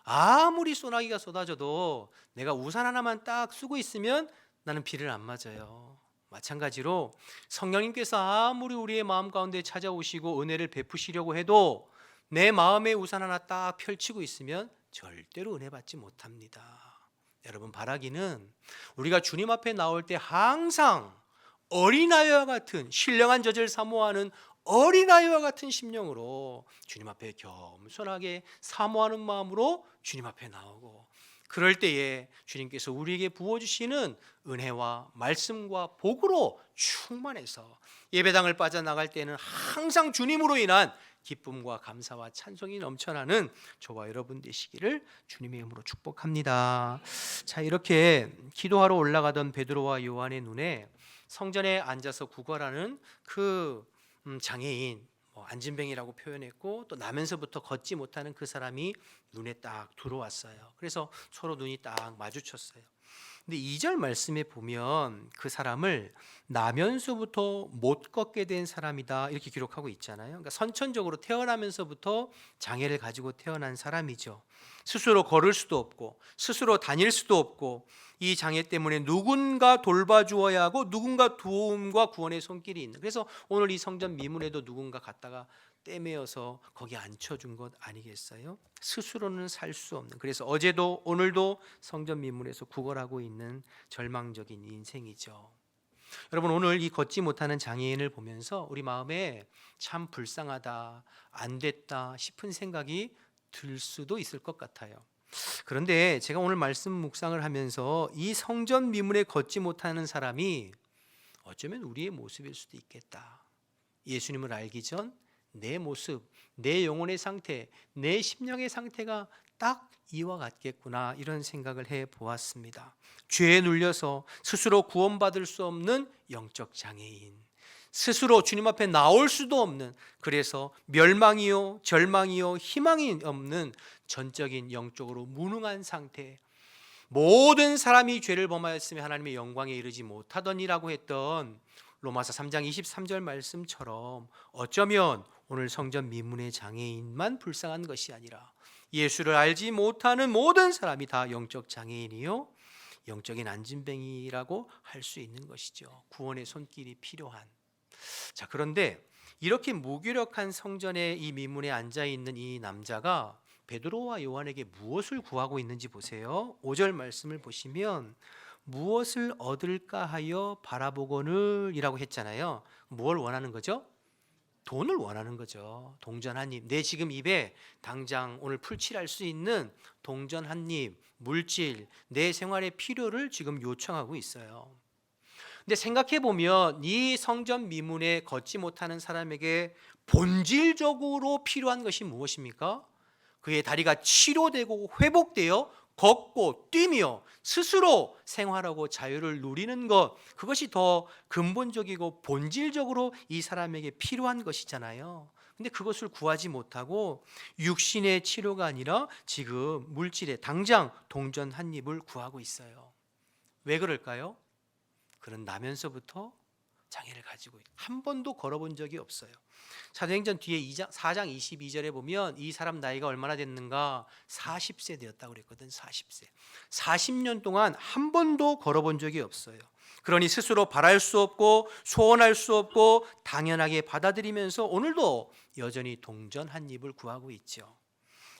아무리 소나기가 쏟아져도 내가 우산 하나만 딱 쓰고 있으면 나는 비를 안 맞아요. 마찬가지로 성령님께서 아무리 우리의 마음 가운데 찾아오시고 은혜를 베푸시려고 해도 내 마음에 우산 하나 딱 펼치고 있으면 절대로 은혜 받지 못합니다. 여러분, 바라기는 우리가 주님 앞에 나올 때 항상 어린아이와 같은 신령한 젖을 사모하는 어린아이와 같은 심령으로 주님 앞에 겸손하게 사모하는 마음으로 주님 앞에 나오고, 그럴 때에 주님께서 우리에게 부어주시는 은혜와 말씀과 복으로 충만해서 예배당을 빠져나갈 때는 항상 주님으로 인한 기쁨과 감사와 찬송이 넘쳐나는 저와 여러분 되시기를 주님의 이름으로 축복합니다. 자, 이렇게 기도하러 올라가던 베드로와 요한의 눈에 성전에 앉아서 구걸하는 그 장애인, 안진뱅이라고 표현했고, 또 나면서부터 걷지 못하는 그 사람이 눈에 딱 들어왔어요. 그래서 서로 눈이 딱 마주쳤어요. 근데 2절 말씀에 보면 그 사람을 나면서부터 못 걷게 된 사람이다 이렇게 기록하고 있잖아요. 그러니까 선천적으로 태어나면서부터 장애를 가지고 태어난 사람이죠. 스스로 걸을 수도 없고 스스로 다닐 수도 없고, 이 장애 때문에 누군가 돌봐주어야 하고 누군가 도움과 구원의 손길이 있는, 그래서 오늘 이 성전 미문에도 누군가 갔다가 떼매어서 거기 앉혀준 것 아니겠어요? 스스로는 살 수 없는, 그래서 어제도 오늘도 성전 미문에서 구걸하고 있는 절망적인 인생이죠. 여러분, 오늘 이 걷지 못하는 장애인을 보면서 우리 마음에 참 불쌍하다, 안 됐다 싶은 생각이 들 수도 있을 것 같아요. 그런데 제가 오늘 말씀 묵상을 하면서 이 성전 미문에 걷지 못하는 사람이 어쩌면 우리의 모습일 수도 있겠다. 예수님을 알기 전 내 모습, 내 영혼의 상태, 내 심령의 상태가 딱 이와 같겠구나, 이런 생각을 해 보았습니다. 죄에 눌려서 스스로 구원받을 수 없는 영적 장애인, 스스로 주님 앞에 나올 수도 없는, 그래서 멸망이요 절망이요 희망이 없는 전적인 영적으로 무능한 상태, 모든 사람이 죄를 범하였으며 하나님의 영광에 이르지 못하더니라고 했던 로마서 3장 23절 말씀처럼 어쩌면 오늘 성전 미문의 장애인만 불쌍한 것이 아니라 예수를 알지 못하는 모든 사람이 다 영적 장애인이요 영적인 안진뱅이라고 할 수 있는 것이죠. 구원의 손길이 필요한. 자, 그런데 이렇게 무기력한 성전의 이 미문에 앉아 있는 이 남자가 베드로와 요한에게 무엇을 구하고 있는지 보세요. 5절 말씀을 보시면 무엇을 얻을까 하여 바라보거늘 이라고 했잖아요. 뭘 원하는 거죠? 돈을 원하는 거죠. 동전 한 입. 내 지금 입에 당장 오늘 풀칠할 수 있는 동전 한 입, 물질, 내 생활의 필요를 지금 요청하고 있어요. 근데 생각해 보면 이 성전 미문에 걷지 못하는 사람에게 본질적으로 필요한 것이 무엇입니까? 그의 다리가 치료되고 회복되어 걷고 뛰며 스스로 생활하고 자유를 누리는 것, 그것이 더 근본적이고 본질적으로 이 사람에게 필요한 것이잖아요. 근데 그것을 구하지 못하고 육신의 치료가 아니라 지금 물질의 당장 동전 한 입을 구하고 있어요. 왜 그럴까요? 그는 나면서부터 장애를 가지고 한 번도 걸어본 적이 없어요. 사도행전 뒤에 4장 22절에 보면 이 사람 나이가 얼마나 됐는가? 40세 되었다고 그랬거든. 40세. 40년 동안 한 번도 걸어본 적이 없어요. 그러니 스스로 바랄 수 없고 소원할 수 없고 당연하게 받아들이면서 오늘도 여전히 동전 한 입을 구하고 있죠.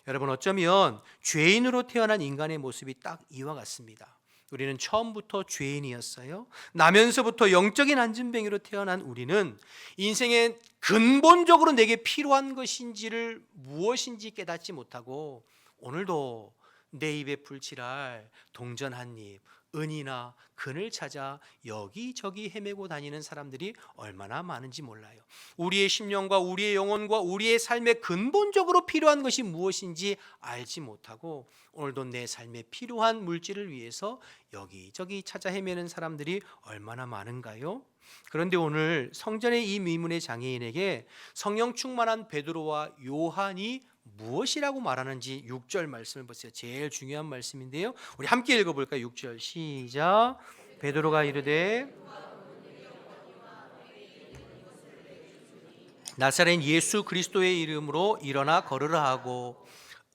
여러분, 어쩌면 죄인으로 태어난 인간의 모습이 딱 이와 같습니다. 우리는 처음부터 죄인이었어요. 나면서부터 영적인 안진뱅이로 태어난 우리는 인생에 근본적으로 내게 필요한 것인지를 무엇인지 깨닫지 못하고 오늘도 내 입에 불칠할 동전 한 입, 은이나 금을 찾아 여기저기 헤매고 다니는 사람들이 얼마나 많은지 몰라요. 우리의 심령과 우리의 영혼과 우리의 삶에 근본적으로 필요한 것이 무엇인지 알지 못하고 오늘도 내 삶에 필요한 물질을 위해서 여기저기 찾아 헤매는 사람들이 얼마나 많은가요? 그런데 오늘 성전의 이 미문의 장애인에게 성령 충만한 베드로와 요한이 무엇이라고 말하는지 6절 말씀을 보세요. 제일 중요한 말씀인데요. 우리 함께 읽어볼까요? 6절 시작. 베드로가 이르되 나사렛 예수 그리스도의 이름으로 일어나 걸으라 하고,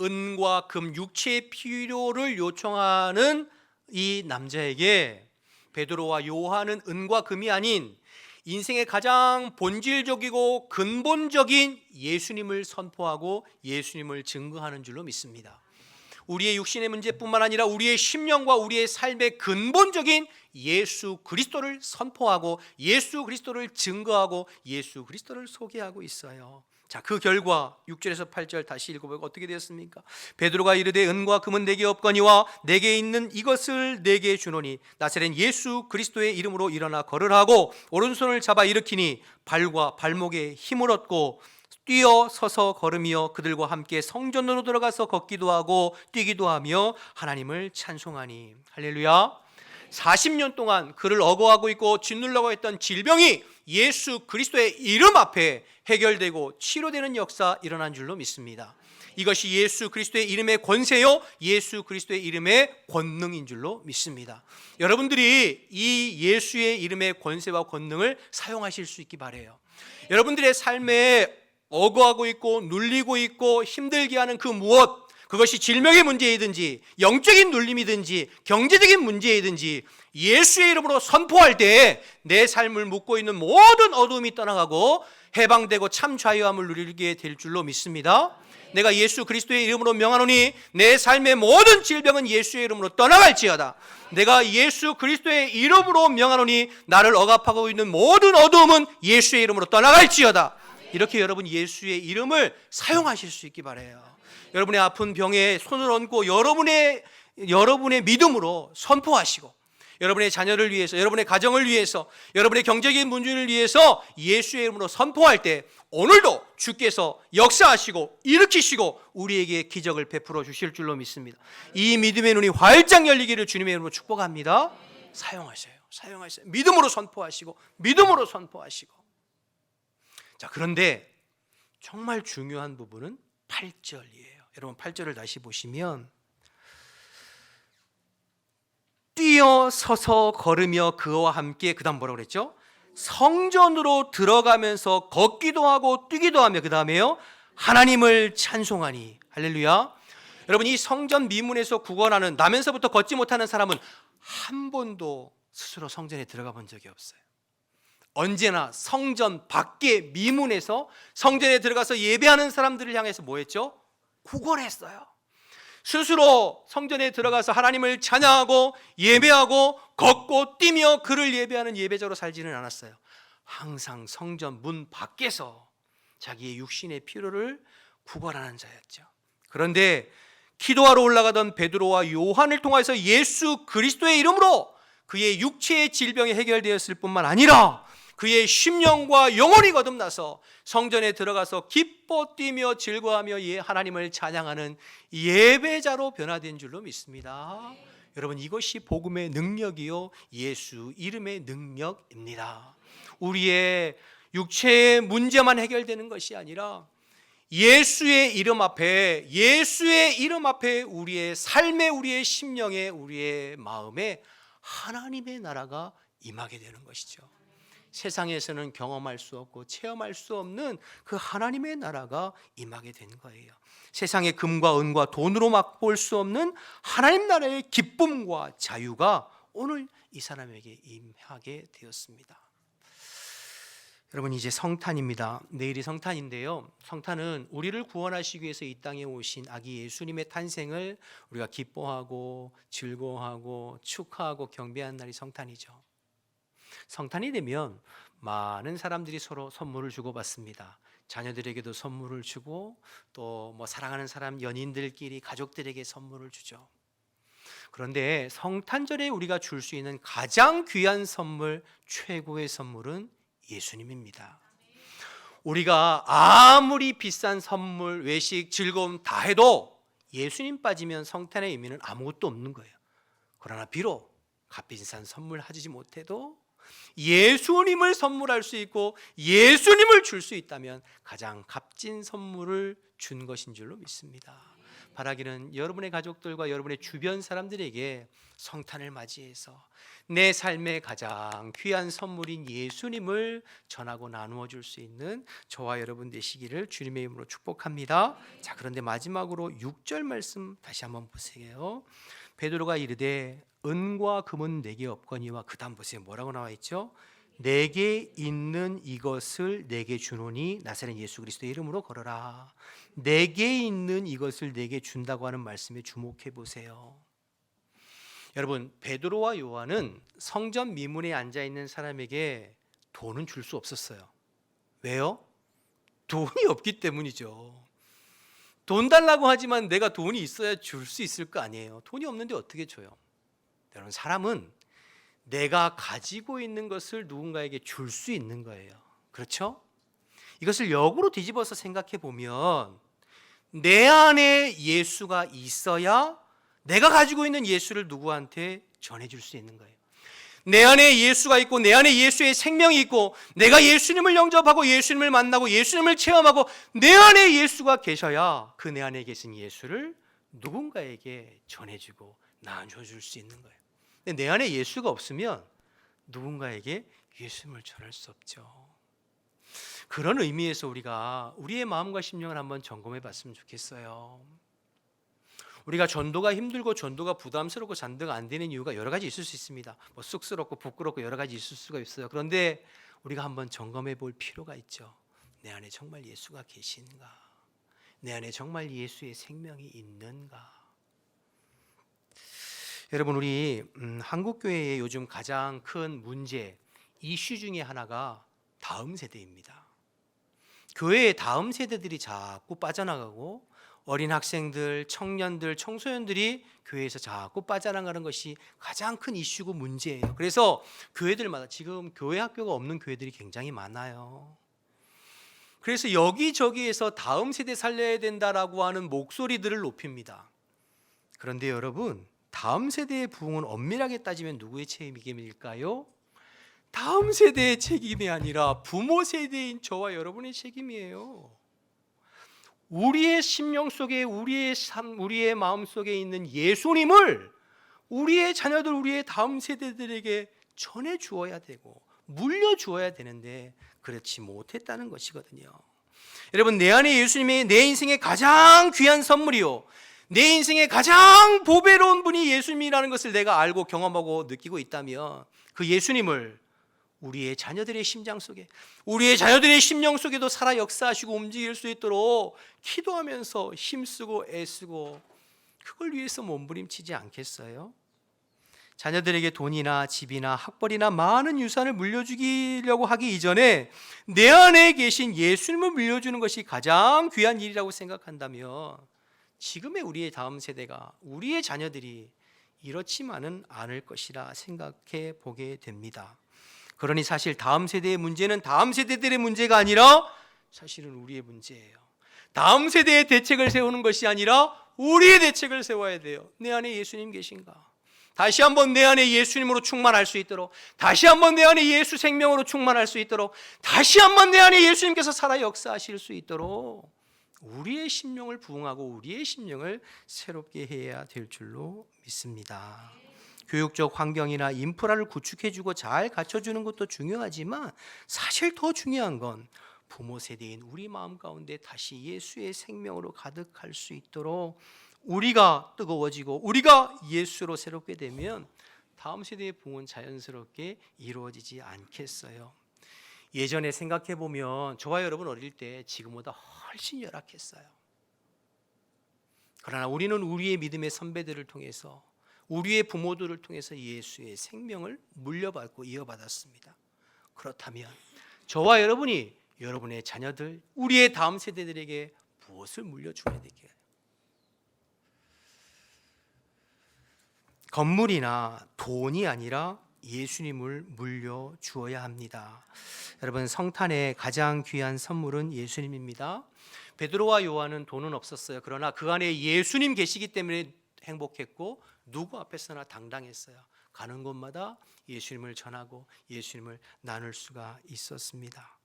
은과 금, 육체의 필요를 요청하는 이 남자에게 베드로와 요한은 은과 금이 아닌 인생의 가장 본질적이고 근본적인 예수님을 선포하고 예수님을 증거하는 줄로 믿습니다. 우리의 육신의 문제뿐만 아니라 우리의 심령과 우리의 삶의 근본적인 예수 그리스도를 선포하고 예수 그리스도를 증거하고 예수 그리스도를 소개하고 있어요. 자, 그 결과 6절에서 8절 다시 읽어보면 어떻게 되었습니까? 베드로가 이르되 은과 금은 내게 없거니와 내게 있는 이것을 내게 주노니 나사렛 예수 그리스도의 이름으로 일어나 걸으라고 오른손을 잡아 일으키니 발과 발목에 힘을 얻고 뛰어 서서 걸으며 그들과 함께 성전으로 들어가서 걷기도 하고 뛰기도 하며 하나님을 찬송하니. 할렐루야. 40년 동안 그를 억어하고 있고 짓누르려고 했던 질병이 예수 그리스도의 이름 앞에 해결되고 치료되는 역사 일어난 줄로 믿습니다. 이것이 예수 그리스도의 이름의 권세요, 예수 그리스도의 이름의 권능인 줄로 믿습니다. 여러분들이 이 예수의 이름의 권세와 권능을 사용하실 수 있기 바라요. 여러분들의 삶에 억어하고 있고 눌리고 있고 힘들게 하는 그 무엇, 그것이 질병의 문제이든지 영적인 눌림이든지 경제적인 문제이든지 예수의 이름으로 선포할 때 내 삶을 묶고 있는 모든 어두움이 떠나가고 해방되고 참 자유함을 누리게 될 줄로 믿습니다. 내가 예수 그리스도의 이름으로 명하노니 내 삶의 모든 질병은 예수의 이름으로 떠나갈지어다. 내가 예수 그리스도의 이름으로 명하노니 나를 억압하고 있는 모든 어두움은 예수의 이름으로 떠나갈지어다. 이렇게 여러분 예수의 이름을 사용하실 수 있기 바라요. 여러분의 아픈 병에 손을 얹고 여러분의 믿음으로 선포하시고 여러분의 자녀를 위해서, 여러분의 가정을 위해서, 여러분의 경제적인 문제를 위해서 예수의 이름으로 선포할 때 오늘도 주께서 역사하시고 일으키시고 우리에게 기적을 베풀어 주실 줄로 믿습니다. 이 믿음의 눈이 활짝 열리기를 주님의 이름으로 축복합니다. 사용하세요. 믿음으로 선포하시고 믿음으로 선포하시고. 자, 그런데 정말 중요한 부분은 8절이에요. 여러분 8절을 다시 보시면 뛰어서서 걸으며 그와 함께, 그 다음 뭐라고 그랬죠? 성전으로 들어가면서 걷기도 하고 뛰기도 하며, 그 다음에요, 하나님을 찬송하니. 할렐루야. 여러분, 이 성전 미문에서 구걸하는, 나면서부터 걷지 못하는 사람은 한 번도 스스로 성전에 들어가 본 적이 없어요. 언제나 성전 밖에 미문에서 성전에 들어가서 예배하는 사람들을 향해서 뭐 했죠? 구걸했어요. 스스로 성전에 들어가서 하나님을 찬양하고 예배하고 걷고 뛰며 그를 예배하는 예배자로 살지는 않았어요. 항상 성전 문 밖에서 자기의 육신의 필요를 구걸하는 자였죠. 그런데 기도하러 올라가던 베드로와 요한을 통해서 예수 그리스도의 이름으로 그의 육체의 질병이 해결되었을 뿐만 아니라 그의 심령과 영혼이 거듭나서 성전에 들어가서 기뻐 뛰며 즐거워하며 하나님을 찬양하는 예배자로 변화된 줄로 믿습니다. 여러분, 이것이 복음의 능력이요 예수 이름의 능력입니다. 우리의 육체의 문제만 해결되는 것이 아니라 예수의 이름 앞에 우리의 삶에, 우리의 심령에, 우리의 마음에 하나님의 나라가 임하게 되는 것이죠. 세상에서는 경험할 수 없고 체험할 수 없는 그 하나님의 나라가 임하게 된 거예요. 세상의 금과 은과 돈으로 맛볼 수 없는 하나님 나라의 기쁨과 자유가 오늘 이 사람에게 임하게 되었습니다. 여러분, 이제 성탄입니다. 내일이 성탄인데요, 성탄은 우리를 구원하시기 위해서 이 땅에 오신 아기 예수님의 탄생을 우리가 기뻐하고 즐거워하고 축하하고 경배하는 날이 성탄이죠. 성탄이 되면 많은 사람들이 서로 선물을 주고받습니다. 자녀들에게도 선물을 주고 또 사랑하는 사람, 연인들끼리 가족들에게 선물을 주죠. 그런데 성탄절에 우리가 줄 수 있는 가장 귀한 선물, 최고의 선물은 예수님입니다. 우리가 아무리 비싼 선물, 외식, 즐거움 다 해도 예수님 빠지면 성탄의 의미는 아무것도 없는 거예요. 그러나 비록 값비싼 선물 하지 못해도 예수님을 선물할 수 있고 예수님을 줄 수 있다면 가장 값진 선물을 준 것인 줄로 믿습니다. 바라기는 여러분의 가족들과 여러분의 주변 사람들에게 성탄을 맞이해서 내 삶의 가장 귀한 선물인 예수님을 전하고 나누어 줄 수 있는 저와 여러분 되시기를 주님의 이름으로 축복합니다. 자, 그런데 마지막으로 6절 말씀 다시 한번 보세요. 베드로가 이르되 은과 금은 내게 없거니와, 그 다음 보세요. 뭐라고 나와 있죠? 내게 있는 이것을 내게 주노니 나사렛 예수 그리스도의 이름으로 걸어라. 내게 있는 이것을 내게 준다고 하는 말씀에 주목해 보세요. 여러분, 베드로와 요한은 성전 미문에 앉아 있는 사람에게 돈은 줄 수 없었어요. 왜요? 돈이 없기 때문이죠. 돈 달라고 하지만 내가 돈이 있어야 줄 수 있을 거 아니에요. 돈이 없는데 어떻게 줘요? 여러분, 사람은 내가 가지고 있는 것을 누군가에게 줄 수 있는 거예요. 그렇죠? 이것을 역으로 뒤집어서 생각해 보면 내 안에 예수가 있어야 내가 가지고 있는 예수를 누구한테 전해줄 수 있는 거예요. 내 안에 예수가 있고 내 안에 예수의 생명이 있고 내가 예수님을 영접하고 예수님을 만나고 예수님을 체험하고 내 안에 예수가 계셔야 그 내 안에 계신 예수를 누군가에게 전해주고 나눠줄 수 있는 거예요. 근데 내 안에 예수가 없으면 누군가에게 예수님을 전할 수 없죠. 그런 의미에서 우리가 우리의 마음과 심령을 한번 점검해 봤으면 좋겠어요. 우리가 전도가 힘들고 전도가 부담스럽고 전도가 안 되는 이유가 여러 가지 있을 수 있습니다. 쑥스럽고 부끄럽고 여러 가지 있을 수가 있어요. 그런데 우리가 한번 점검해 볼 필요가 있죠. 내 안에 정말 예수가 계신가? 내 안에 정말 예수의 생명이 있는가? 여러분, 우리 한국 교회의 요즘 가장 큰 문제, 이슈 중에 하나가 다음 세대입니다. 교회의 다음 세대들이 자꾸 빠져나가고 어린 학생들, 청년들, 청소년들이 교회에서 자꾸 빠져나가는 것이 가장 큰 이슈고 문제예요. 그래서 교회들마다 지금 교회 학교가 없는 교회들이 굉장히 많아요. 그래서 여기저기에서 다음 세대 살려야 된다라고 하는 목소리들을 높입니다. 그런데 여러분, 다음 세대의 부흥은 엄밀하게 따지면 누구의 책임일까요? 다음 세대의 책임이 아니라 부모 세대인 저와 여러분의 책임이에요. 우리의 심령 속에, 우리의 삶, 우리의 마음 속에 있는 예수님을 우리의 자녀들, 우리의 다음 세대들에게 전해 주어야 되고 물려 주어야 되는데 그렇지 못했다는 것이거든요. 여러분, 내 안에 예수님이 내 인생의 가장 귀한 선물이요, 내 인생의 가장 보배로운 분이 예수님이라는 것을 내가 알고 경험하고 느끼고 있다면 그 예수님을 우리의 자녀들의 심장 속에, 우리의 자녀들의 심령 속에도 살아 역사하시고 움직일 수 있도록 기도하면서 힘쓰고 애쓰고 그걸 위해서 몸부림치지 않겠어요? 자녀들에게 돈이나 집이나 학벌이나 많은 유산을 물려주려고 하기 이전에 내 안에 계신 예수님을 물려주는 것이 가장 귀한 일이라고 생각한다면 지금의 우리의 다음 세대가, 우리의 자녀들이 이렇지만은 않을 것이라 생각해 보게 됩니다. 그러니 사실 다음 세대의 문제는 다음 세대들의 문제가 아니라 사실은 우리의 문제예요. 다음 세대의 대책을 세우는 것이 아니라 우리의 대책을 세워야 돼요. 내 안에 예수님 계신가? 다시 한번 내 안에 예수님으로 충만할 수 있도록, 다시 한번 내 안에 예수 생명으로 충만할 수 있도록, 다시 한번 내 안에 예수님께서 살아 역사하실 수 있도록 우리의 심령을 부흥하고 우리의 심령을 새롭게 해야 될 줄로 믿습니다. 교육적 환경이나 인프라를 구축해주고 잘 갖춰주는 것도 중요하지만 사실 더 중요한 건 부모 세대인 우리 마음 가운데 다시 예수의 생명으로 가득할 수 있도록 우리가 뜨거워지고 우리가 예수로 새롭게 되면 다음 세대의 부흥은 자연스럽게 이루어지지 않겠어요? 예전에 생각해보면 저와 여러분 어릴 때 지금보다 훨씬 열악했어요. 그러나 우리는 우리의 믿음의 선배들을 통해서, 우리의 부모들을 통해서 예수의 생명을 물려받고 이어받았습니다. 그렇다면 저와 여러분이 여러분의 자녀들, 우리의 다음 세대들에게 무엇을 물려줘야 될까요? 건물이나 돈이 아니라 예수님을 물려주어야 합니다. 여러분, 성탄의 가장 귀한 선물은 예수님입니다. 베드로와 요한은 돈은 없었어요. 그러나 그 안에 예수님 계시기 때문에 행복했고 누구 앞에서나 당당했어요. 가는 곳마다 예수님을 전하고 예수님을 나눌 수가 있었습니다.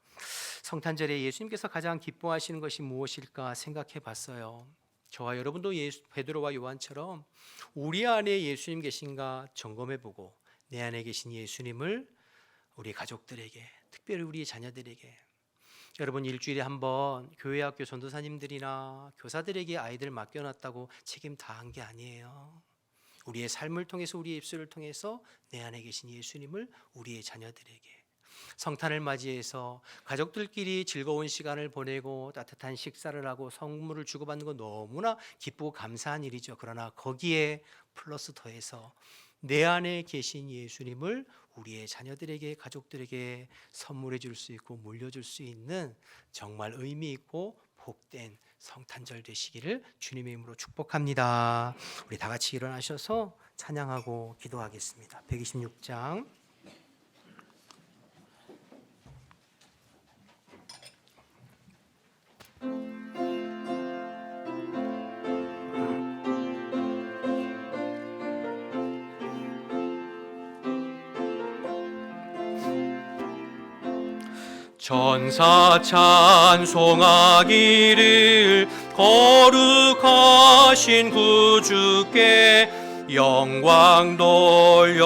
성탄절에 예수님께서 가장 기뻐하시는 것이 무엇일까 생각해 봤어요. 저와 여러분도 베드로와 요한처럼 우리 안에 예수님 계신가 점검해 보고 내 안에 계신 예수님을 우리 가족들에게, 특별히 우리 자녀들에게, 여러분 일주일에 한 번 교회 학교 전도사님들이나 교사들에게 아이들 맡겨놨다고 책임 다 한 게 아니에요. 우리의 삶을 통해서, 우리의 입술을 통해서 내 안에 계신 예수님을 우리의 자녀들에게, 성탄을 맞이해서 가족들끼리 즐거운 시간을 보내고 따뜻한 식사를 하고 선물을 주고받는 건 너무나 기쁘고 감사한 일이죠. 그러나 거기에 플러스 더해서 내 안에 계신 예수님을 우리의 자녀들에게, 가족들에게 선물해 줄 수 있고 물려줄 수 있는 정말 의미 있고 복된 성탄절 되시기를 주님의 이름으로 축복합니다. 우리 다 같이 일어나셔서 찬양하고 기도하겠습니다. 126장 천사 찬송하기를 거룩하신 구주께 영광 돌려보내세.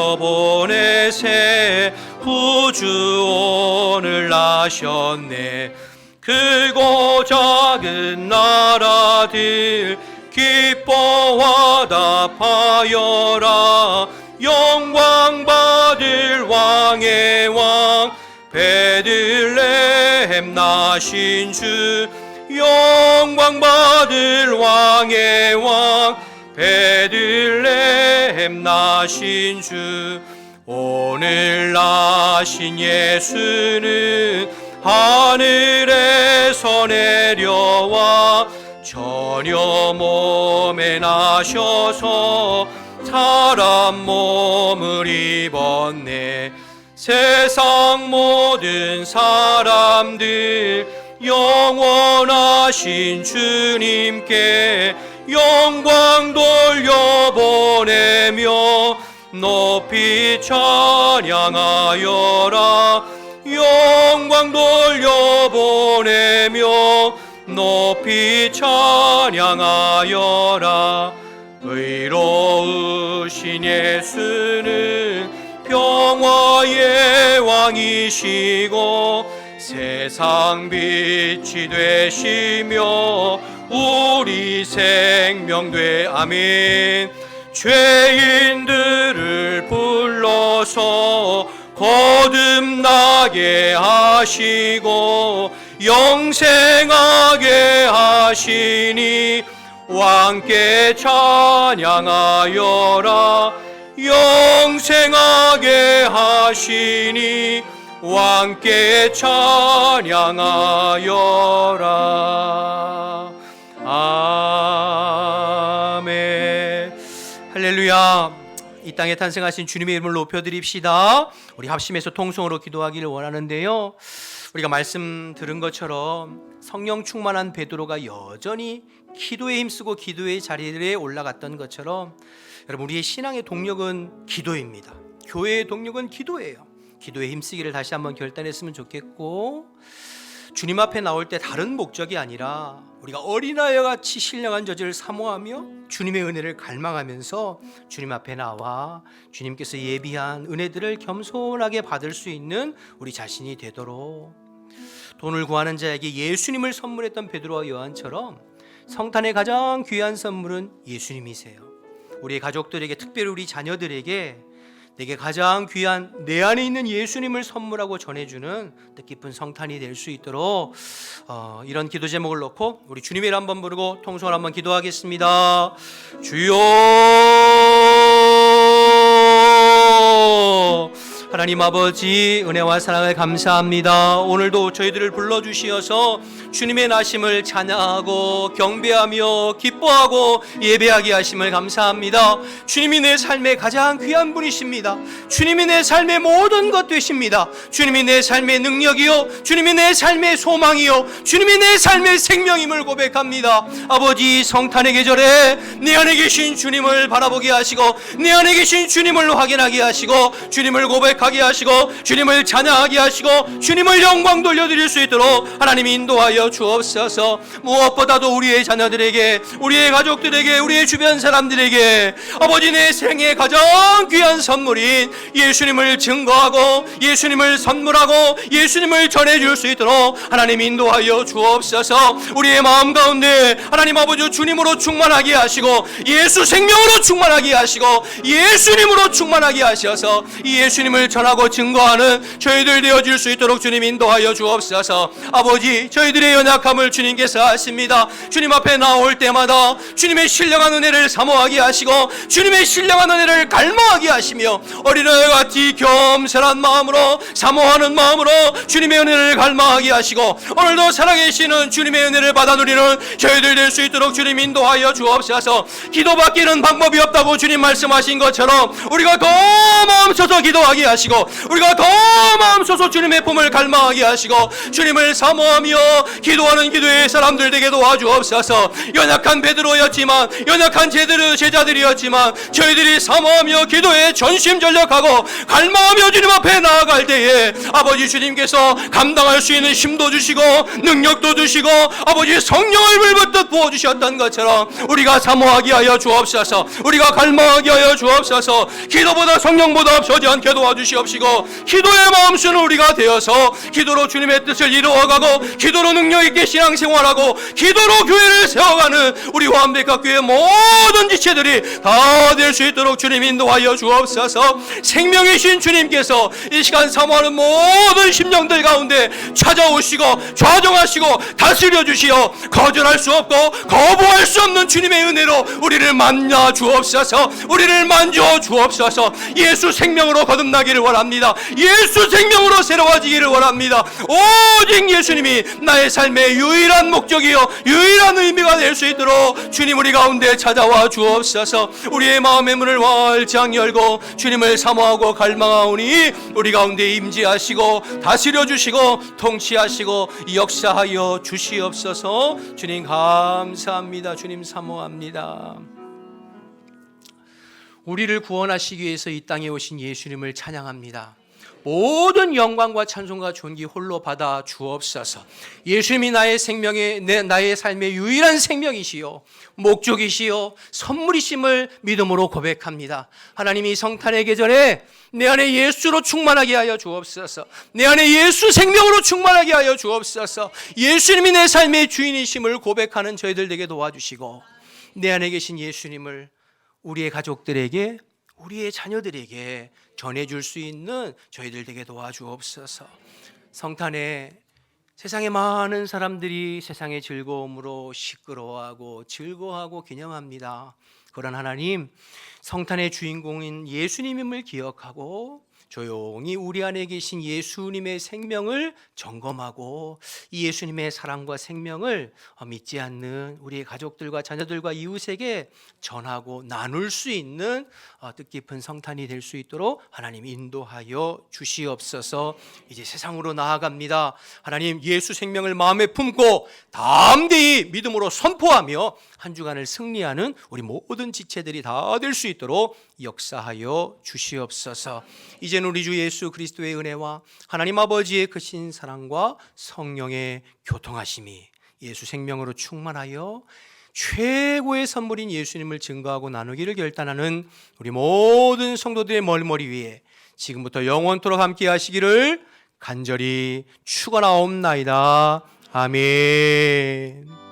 구주 오늘 나셨네. 크고 작은 나라들 기뻐 화답하여라. 영광 받을 왕의 왕 베들레헴 나신 주. 영광 받을 왕의 왕 베들레헴 나신 주. 오늘 나신 예수는 하늘에서 내려와 전혀 몸에 나셔서 사람 몸을 입었네. 세상 모든 사람들 영원하신 주님께 영광 돌려보내며 높이 찬양하여라. 영광 돌려보내며 높이 찬양하여라. 의로우신 예수는 평화의 왕이시고 세상 빛이 되시며 우리 생명 되 아멘. 죄인들을 불러서 거듭나게 하시고 영생하게 하시니 왕께 찬양하여라. 영생하게 하시니 왕께 찬양하여라. 아멘. 할렐루야. 이 땅에 탄생하신 주님의 이름을 높여드립시다. 우리 합심해서 통성으로 기도하기를 원하는데요, 우리가 말씀 들은 것처럼 성령 충만한 베드로가 여전히 기도에 힘쓰고 기도의 자리에 올라갔던 것처럼, 여러분, 우리의 신앙의 동력은 기도입니다. 교회의 동력은 기도예요. 기도에 힘쓰기를 다시 한번 결단했으면 좋겠고, 주님 앞에 나올 때 다른 목적이 아니라 우리가 어린아이와 같이 신령한 저지를 사모하며 주님의 은혜를 갈망하면서 주님 앞에 나와 주님께서 예비한 은혜들을 겸손하게 받을 수 있는 우리 자신이 되도록, 돈을 구하는 자에게 예수님을 선물했던 베드로와 요한처럼 성탄의 가장 귀한 선물은 예수님이세요. 우리 가족들에게, 특별히 우리 자녀들에게 내게 가장 귀한 내 안에 있는 예수님을 선물하고 전해주는 뜻깊은 성탄이 될 수 있도록 이런 기도 제목을 놓고 우리 주님의 이름 한번 부르고 통성을 한번 기도하겠습니다. 주여, 하나님 아버지, 은혜와 사랑을 감사합니다. 오늘도 저희들을 불러주시어서 주님의 나심을 찬양하고 경배하며 기뻐하고 예배하게 하심을 감사합니다. 주님이 내 삶의 가장 귀한 분이십니다. 주님이 내 삶의 모든 것 되십니다. 주님이 내 삶의 능력이요, 주님이 내 삶의 소망이요, 주님이 내 삶의 생명임을 고백합니다. 아버지, 성탄의 계절에 내 안에 계신 주님을 바라보게 하시고 내 안에 계신 주님을 확인하게 하시고 주님을 고백하게 하시고 주님을 찬양하게 하시고 주님을 영광 돌려드릴 수 있도록 하나님 인도하여 주옵소서. 무엇보다도 우리의 자녀들에게, 우리의 가족들에게, 우리의 주변 사람들에게 아버지, 내 생의 가장 귀한 선물인 예수님을 증거하고 예수님을 선물하고 예수님을 전해줄 수 있도록 하나님 인도하여 주옵소서. 우리의 마음 가운데 하나님 아버지 주님으로 충만하게 하시고 예수 생명으로 충만하게 하시고 예수님으로 충만하게 하셔서 이 예수님을 전하고 증거하는 저희들 되어질 수 있도록 주님 인도하여 주옵소서. 아버지, 저희들의 연약함을 주님께서 아십니다. 주님 앞에 나올 때마다 주님의 신령한 은혜를 사모하게 하시고 주님의 신령한 은혜를 갈망하게 하시며 어린아이 같이 겸손한 마음으로 사모하는 마음으로 주님의 은혜를 갈망하게 하시고 오늘도 살아계시는 주님의 은혜를 받아 누리는 저희들 될 수 있도록 주님 인도하여 주옵소서. 기도받기는 방법이 없다고 주님 말씀하신 것처럼 우리가 더 마음써서 기도하게 하시고 우리가 더 마음써서 주님의 품을 갈망하게 하시고 주님을 사모하며 기도하는 기도의 사람들 되게 도와주옵소서. 연약한 베드로였지만, 연약한 제자들이었지만 저희들이 사모하며 기도에 전심전력하고 갈망하며 주님 앞에 나아갈 때에 아버지 주님께서 감당할 수 있는 힘도 주시고 능력도 주시고 아버지 성령을 불붙듯 부어주셨던 것처럼 우리가 사모하게 하여 주옵소서. 우리가 갈망하게 하여 주옵소서. 기도보다 성령보다 앞서지 않게 도와주시옵시고 기도의 마음수는 우리가 되어서 기도로 주님의 뜻을 이루어가고 기도로 능력있게 신앙생활하고 기도로 교회를 세워가는 우리 완백학교의 모든 지체들이 다 될 수 있도록 주님 인도하여 주옵소서. 생명이신 주님께서 이 시간 사모하는 모든 심령들 가운데 찾아오시고 좌정하시고 다스려 주시어 거절할 수 없고 거부할 수 없는 주님의 은혜로 우리를 만나 주옵소서. 우리를 만져 주옵소서. 예수 생명으로 거듭나기를 원합니다. 예수 생명으로 새로워지기를 원합니다. 오직 예수님이 나의 삶의 유일한 목적이요 유일한 의미가 될 수 있도록 주님 우리 가운데 찾아와 주옵소서. 우리의 마음의 문을 활짝 열고 주님을 사모하고 갈망하오니 우리 가운데 임재하시고 다스려 주시고 통치하시고 역사하여 주시옵소서. 주님 감사합니다. 주님 사모합니다. 우리를 구원하시기 위해서 이 땅에 오신 예수님을 찬양합니다. 모든 영광과 찬송과 존귀 홀로 받아 주옵소서. 예수님이 나의 생명의 나의 삶의 유일한 생명이시요 목적이시요 선물이심을 믿음으로 고백합니다. 하나님이 성탄의 계절에 내 안에 예수로 충만하게 하여 주옵소서. 내 안에 예수 생명으로 충만하게 하여 주옵소서. 예수님이 내 삶의 주인이심을 고백하는 저희들 되게 도와주시고 내 안에 계신 예수님을 우리의 가족들에게 우리의 자녀들에게 전해줄 수 있는 저희들 되게 도와주옵소서. 성탄에 세상에 많은 사람들이 세상의 즐거움으로 시끄러워하고 즐거워하고 기념합니다. 그런 하나님, 성탄의 주인공인 예수님임을 기억하고 조용히 우리 안에 계신 예수님의 생명을 점검하고 이 예수님의 사랑과 생명을 믿지 않는 우리의 가족들과 자녀들과 이웃에게 전하고 나눌 수 있는 뜻깊은 성탄이 될 수 있도록 하나님 인도하여 주시옵소서. 이제 세상으로 나아갑니다. 하나님 예수 생명을 마음에 품고 담대히 믿음으로 선포하며 한 주간을 승리하는 우리 모든 지체들이 다 될 수 있도록 역사하여 주시옵소서. 이제는 우리 주 예수 그리스도의 은혜와 하나님 아버지의 크신 사랑과 성령의 교통하심이 예수 생명으로 충만하여 최고의 선물인 예수님을 증거하고 나누기를 결단하는 우리 모든 성도들의 머리 위에 지금부터 영원토록 함께 하시기를 간절히 축원하옵나이다. 아멘.